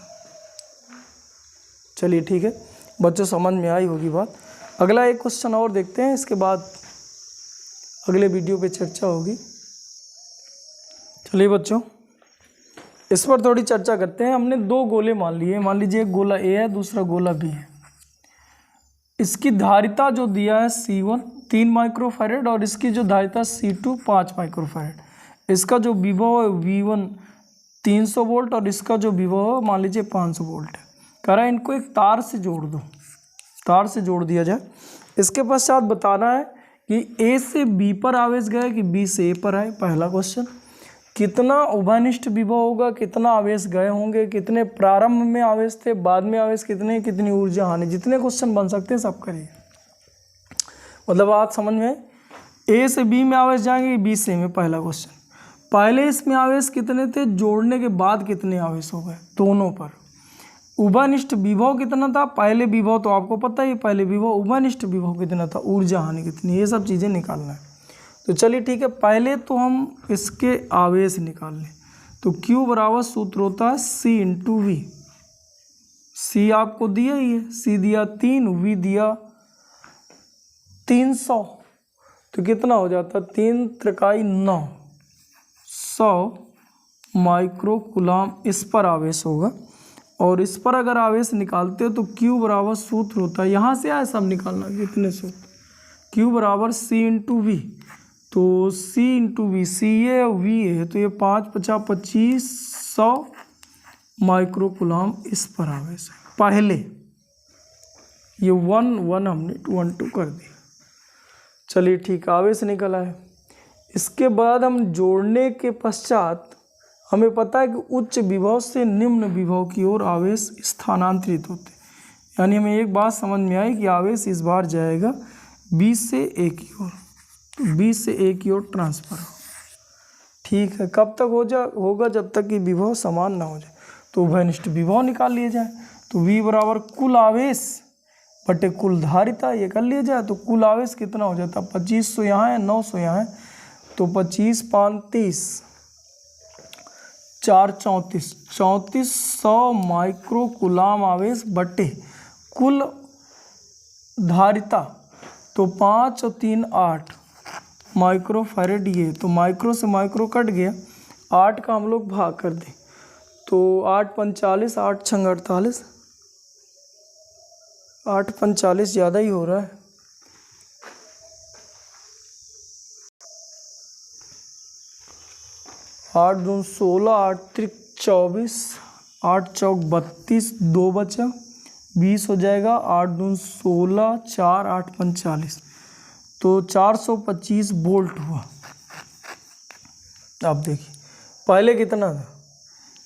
चलिए ठीक है बच्चों, समझ में आई होगी बात। अगला एक क्वेश्चन और देखते हैं, इसके बाद अगले वीडियो पे चर्चा होगी। चलिए बच्चों, इस पर थोड़ी चर्चा करते हैं। हमने 2 गोले मान लिए, मान लीजिए एक गोला ए है, दूसरा गोला बी है। इसकी धारिता जो दिया है C1 3 माइक्रोफैरेड, और इसकी जो धारिता C2 5 माइक्रोफैरेड। इसका जो विभव है V1 300 वोल्ट, और इसका जो विभव है मान लीजिए 500 वोल्ट है। कह रहा है इनको एक तार से जोड़ दो, तार से जोड़ दिया जाए। इसके पश्चात बताना है कि ए से बी पर आवेश गया कि बी से ए पर आए। पहला क्वेश्चन, कितना उभयनिष्ठ विभव होगा, कितना आवेश गए होंगे, कितने प्रारंभ में आवेश थे, बाद में आवेश कितने, कितनी ऊर्जा हानि, जितने क्वेश्चन बन सकते हैं सब करिए। मतलब बात समझ में, ए से बी में आवेश जाएंगे, बी से ए में। पहला क्वेश्चन, पहले इसमें आवेश कितने थे, जोड़ने के बाद कितने आवेश हो गए दोनों पर। उभयनिष्ठ विभव कितना था, पहले विभव तो आपको पता ही, पहले विभव, उभयनिष्ठ विभव कितना था, ऊर्जा हानि कितनी, ये सब चीज़ें निकालना है। तो चलिए ठीक है, पहले तो हम इसके आवेश निकाल लें। तो Q बराबर सूत्र होता है C इंटू वी। C आपको दिया ही है, C दिया 3, V दिया 300, तो कितना हो जाता, 3 त्रिकाई 9, 100 माइक्रोकुलाम इस पर आवेश होगा। और इस पर अगर आवेश निकालते हो तो Q बराबर सूत्र होता है, यहाँ से आए सब निकालना कितने सूत्र, Q बराबर C इंटू वी। तो C इंटू वी, C है V है, तो ये 5×5=2500 माइक्रोकुलाम इस पर आवेश है। पहले ये 1 हमने 2 कर दिया। चलिए ठीक, आवेश निकला है। इसके बाद हम जोड़ने के पश्चात हमें पता है कि उच्च विभव से निम्न विभव की ओर आवेश स्थानांतरित होते, यानी हमें एक बात समझ में आई कि आवेश इस बार जाएगा B से A की ओर, तो B से A की ओर ट्रांसफर हो। ठीक है, कब तक होगा, जब तक कि विभव समान ना हो जाए। तो उभयनिष्ठ विभव निकाल लिए जाए, तो V बराबर कुल आवेश बटे कुल धारिता, ये कर लिया जाए। तो कुल आवेश कितना हो जाता, 2500 यहाँ है, 900 यहाँ है, तो 25×5 30, 4 34 3400 माइक्रो कूलाम आवेश बटे कुल धारिता, तो 5 और 3 8 माइक्रो फैरेड। ये तो माइक्रो से माइक्रो कट गया, 8 का हम लोग भाग कर दें तो 8 45 8 छंग 48, 8 45 ज़्यादा ही हो रहा है। 8 दूनी 16, 8 त्रिक 24, 8 चौक 32, 2 बचा 20 हो जाएगा। 8 दूनी 16, 4 8 45, तो 425 वोल्ट हुआ। अब देखिए पहले कितना था,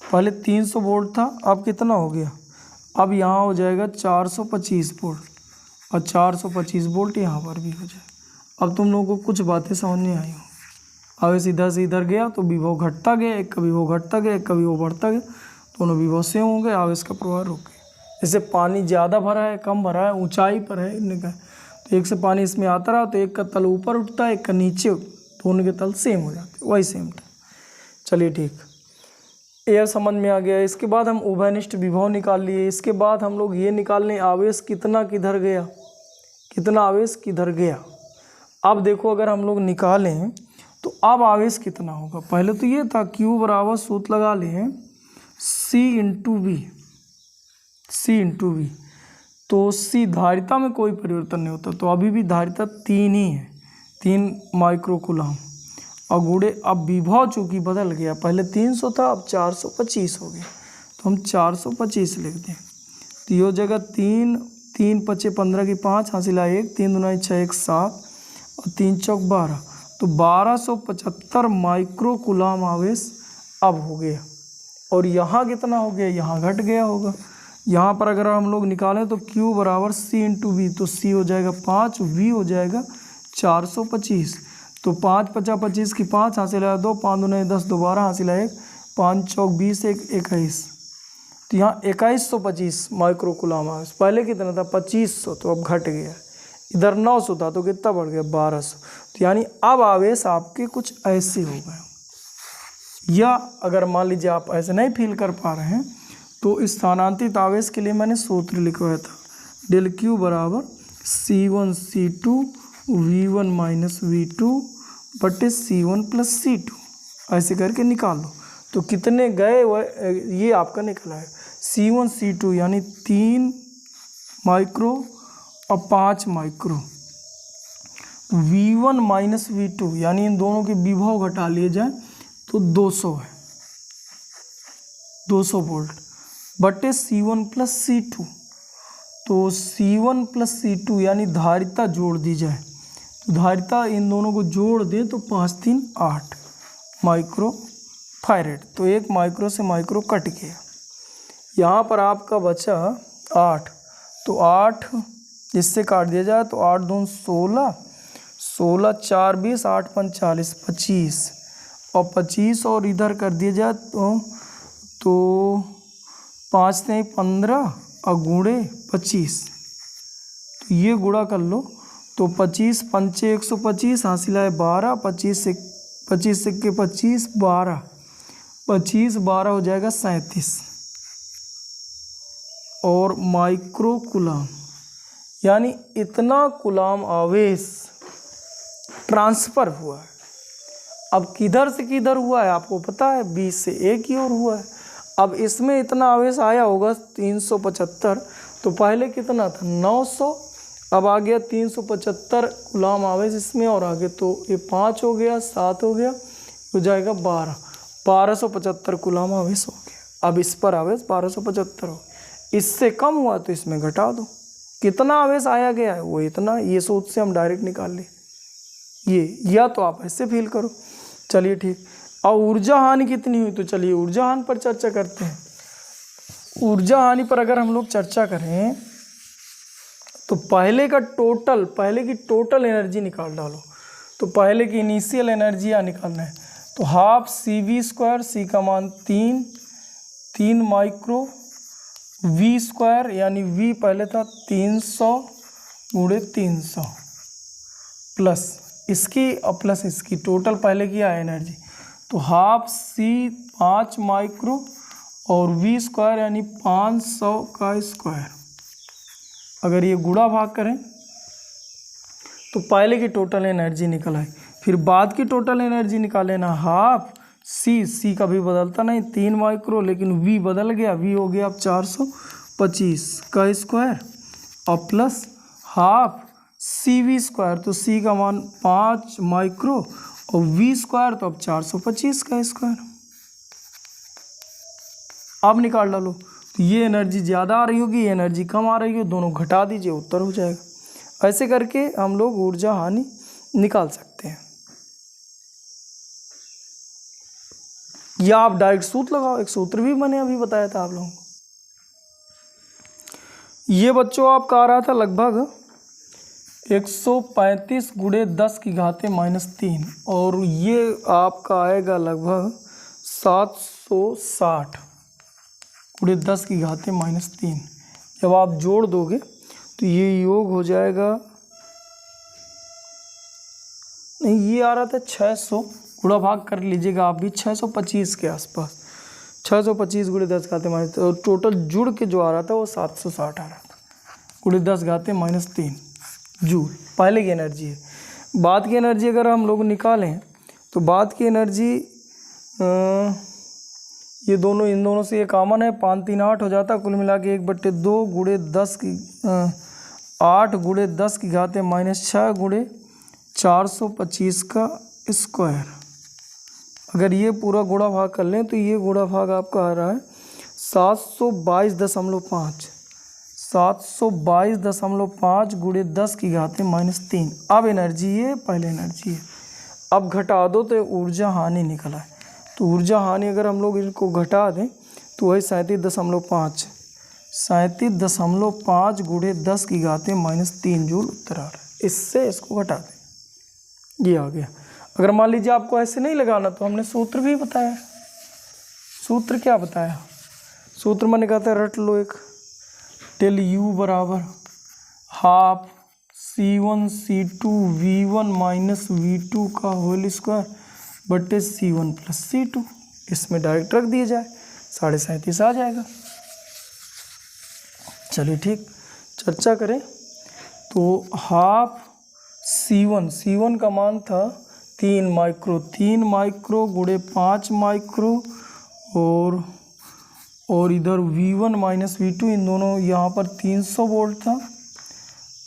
पहले 300 वोल्ट था, अब कितना हो गया, अब यहाँ हो जाएगा 425 वोल्ट और 425 वोल्ट यहाँ पर भी हो जाए। अब तुम लोगों को कुछ बातें समझ नहीं आई हो। आवेश इधर से इधर गया तो विभव घटता गया, एक का विभव घटता गया, एक का विभव बढ़ता गया, दोनों विभव सेम होंगे, आवेश का प्रवाह रुक गया। जैसे पानी ज़्यादा भरा है कम भरा है, ऊंचाई पर है इनका, तो एक से पानी इसमें आता रहा तो एक का तल ऊपर उठता है, एक का नीचे, दोनों के तल सेम हो जाते, वही सेम था। चलिए ठीक, यह समझ में आ गया। इसके बाद हम उभयनिष्ठ विभव निकाल लिए। इसके बाद हम लोग ये निकाल लें आवेश कितना किधर गया, कितना आवेश किधर गया। अब देखो अगर हम लोग निकालें तो अब आवेश कितना होगा। पहले तो ये था Q बराबर सूत्र लगा लें C into V, C into V, तो C धारिता में कोई परिवर्तन नहीं होता, तो अभी भी धारिता 3 ही है, 3 माइक्रो कूलाम। और गुणे अब विभव चूँकि बदल गया, पहले 300 था अब 425 हो गया, तो हम 425 लिख दें। तो ये हो जाएगा 3 3 5 15 की 5 हासिल 1, 3 दूना 6 1 7 और 3 चौक 12, तो 1275 माइक्रो कूलाम आवेश अब हो गया। और यहाँ कितना हो गया, यहाँ घट गया होगा। यहाँ पर अगर हम लोग निकालें तो Q बराबर C इंटू वी, तो C हो जाएगा 5, V हो जाएगा 425, तो 5 50 25 की 5 हासिल 2, 5 दूना 10 दोबारा हासिल 1, 5 चौक 20 1 21, तो यहाँ 2125 माइक्रो कूलाम आवेश। पहले कितना था 2500, तो अब घट गया। इधर 900 था तो कितना बढ़ गया 1200, तो यानी अब आवेश आपके कुछ ऐसे हो गए। या अगर मान लीजिए आप ऐसे नहीं फील कर पा रहे हैं तो स्थानांतरित आवेश के लिए मैंने सूत्र लिखवाया था, डेल Q बराबर C1 C2 V1 minus V2 बटे C1 प्लस C2, ऐसे करके निकाल लो। तो कितने गए ये आपका निकला है C1 C2 यानी 3 माइक्रो और 5 माइक्रो, V1 माइनस V2 यानी इन दोनों के विभव घटा लिए जाए तो 200 है, 200 वोल्ट बटे C1 प्लस C2, तो C1 प्लस C2 यानी धारिता जोड़ दी जाए, तो धारिता इन दोनों को जोड़ दें तो 5 3 8 माइक्रो फैरेड, तो एक माइक्रो से माइक्रो कट गया। यहाँ पर आपका बचा 8, तो 8 इससे काट दिया जाए तो 8 दूनी 16, 16 4 20, 8 5 40 25, और 25 और इधर कर दिया जाए तो 5 से 15 और गुणे 25, तो ये गुणा कर लो तो 25 पंचे 125 हासिल है 12, 25 से 25 12, 25 12 हो जाएगा 37 और माइक्रो कूलाम, यानी इतना कूलाम आवेश ट्रांसफ़र हुआ है। अब किधर से किधर हुआ है आपको पता है, 20 से A की ओर हुआ है। अब इसमें इतना आवेश आया होगा 375, तो पहले कितना था 900, अब आ गया 375 कूलाम आवेश इसमें, और आगे तो ये 5 हो गया 7 हो गया, हो जाएगा 1275 कूलाम आवेश हो गया। अब इस पर आवेश 1275 हो, इससे कम हुआ तो इसमें घटा दो, कितना आवेश आया गया है वो इतना, ये सूत्र से हम डायरेक्ट निकाल लें ये, या तो आप ऐसे फील करो। चलिए ठीक, और ऊर्जा हानि कितनी हुई, तो चलिए ऊर्जा हानि पर चर्चा करते हैं। ऊर्जा हानि पर अगर हम लोग चर्चा करें तो पहले की टोटल एनर्जी निकाल डालो, तो पहले की इनिशियल एनर्जी या निकालना है, तो हाफ CV², C का मान 3 माइक्रो, V² यानी V पहले था 300 गुणे 300 प्लस इसकी और प्लस इसकी, टोटल पहले की आया एनर्जी, तो हाफ सी 5 माइक्रो और v स्क्वायर यानी 500 का स्क्वायर। अगर ये गुणा भाग करें तो पहले की टोटल एनर्जी निकल आई, फिर बाद की टोटल एनर्जी निकाले ना, हाफ सी का भी बदलता नहीं 3 माइक्रो, लेकिन v बदल गया, v हो गया अब 425 का स्क्वायर और plus half C V square, तो c का मान 5 माइक्रो और v स्क्वायर तो अब 425 का स्क्वायर। अब निकाल डालो, तो ये एनर्जी ज़्यादा आ रही होगी, ये एनर्जी कम आ रही हो, दोनों घटा दीजिए, उत्तर हो जाएगा। ऐसे करके हम लोग ऊर्जा हानि निकाल सकते हैं, या आप डायरेक्ट सूत्र लगाओ, एक सूत्र भी मैंने अभी बताया था आप लोगों को। ये बच्चों आपका आ रहा था लगभग 135 गुणे 10 की घाते -3 और ये आपका आएगा लगभग 760 गुणे 10 की घाते -3। जब आप जोड़ दोगे तो ये योग हो जाएगा, नहीं ये आ रहा था 600, गुणा भाग कर लीजिएगा आप भी, 625 के आसपास, 625 गुणे 10 घाते -3 और टोटल जुड़ के जो आ रहा था वो 760 आ रहा था गुणे 10 घाते -3 जूल। पहले की एनर्जी है। बाद की एनर्जी अगर हम लोग निकालें तो बाद की एनर्जी ये दोनों, इन दोनों से ये कॉमन है, 5 3 8 हो जाता, कुल मिला के 1/2 गुणे 10 की 8 गुणे 10 की घाते -6 गुणे 425 का स्क्वायर। अगर ये पूरा गुणा भाग कर लें तो ये गुणा भाग आपका आ रहा है 722.5 722.5 गुणे 10 की घाते -3। अब एनर्जी ये पहले एनर्जी है, अब घटा दो तो ऊर्जा हानि निकला है। तो ऊर्जा हानि अगर हम लोग इनको घटा दें तो वही 37.5 गुणे 10 की घाते -3 जूल उत्तर आ रहा है। इससे इसको घटा दें, ये आ गया। अगर मान लीजिए आपको ऐसे नहीं लगाना तो हमने सूत्र भी बताया। सूत्र क्या बताया? सूत्र मैंने कहा था रट लो एक, टेल u बराबर half C1 C2 V1 minus V2 का होल स्क्वायर बटे C1 प्लस C2। इसमें डायरेक्ट रख दिया जाए, 37.5 आ जाएगा। चलिए ठीक, चर्चा करें तो हाफ C1 का मान था 3 माइक्रो गुणे 5 माइक्रो और इधर V1 माइनस V2, इन दोनों यहाँ पर 300 वोल्ट था,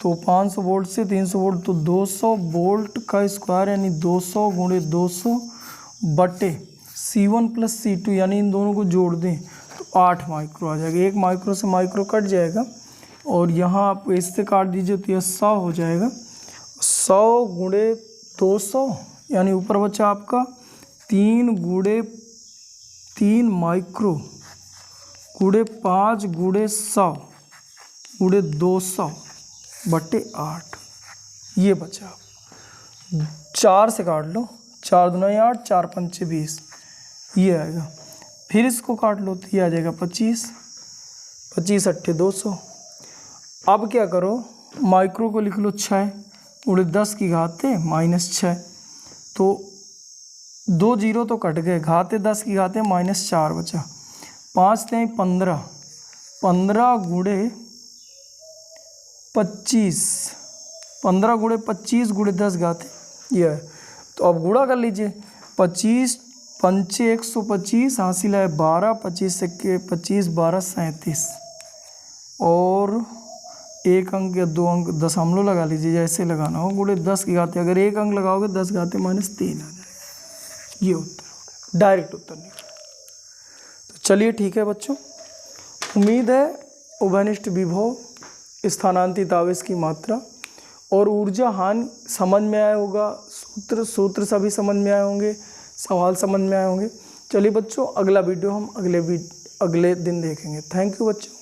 तो 500 वोल्ट से 300 वोल्ट तो 200 वोल्ट का स्क्वायर यानी 200 गुणे 200 बटे C1 प्लस C2, यानी इन दोनों को जोड़ दें तो 8 माइक्रो आ जाएगा। 1 माइक्रो से माइक्रो कट जाएगा और यहाँ आप इससे काट दीजिए तो यह 100 हो जाएगा। 100 गुणे 200 यानी ऊपर बचा आपका 3 गुणे 3 माइक्रो गुणे 5 गुणे 100 गुणे 200 बटे 8, ये बचा। 4 से काट लो, 4 दूना 8, 4 पंचे 20, ये आएगा। फिर इसको काट लो तो ये आ जाएगा 25, 25 अट्ठे 200। अब क्या करो, माइक्रो को लिख लो 6 गुणे 10 की घाते -6, तो 2 जीरो तो कट गए, घाते 10 की घाते -4 बचा। 5 से 15, 15 गुणे 25, 15 गुणे 25 गुणे 10 घाते ये है। तो अब गुणा कर लीजिए, 25 पंचे 125, हासिल है 12, 25 से 25 12 37 और एक अंक या 2 अंक दशमलव लगा लीजिए, जैसे लगाना हो, गुणे 10 की घाते। अगर एक अंक लगाओगे 10 घाते -3 आ जाएगा। ये उत्तर, डायरेक्ट उत्तर निकला। तो चलिए ठीक है बच्चों, उम्मीद है उभयनिष्ठ विभव, स्थानांतरित आवेश की मात्रा और ऊर्जा हानि समझ में आया होगा। सूत्र सभी समझ में आए होंगे, सवाल समझ में आए होंगे। चलिए बच्चों, अगला वीडियो हम अगले दिन देखेंगे। थैंक यू बच्चों।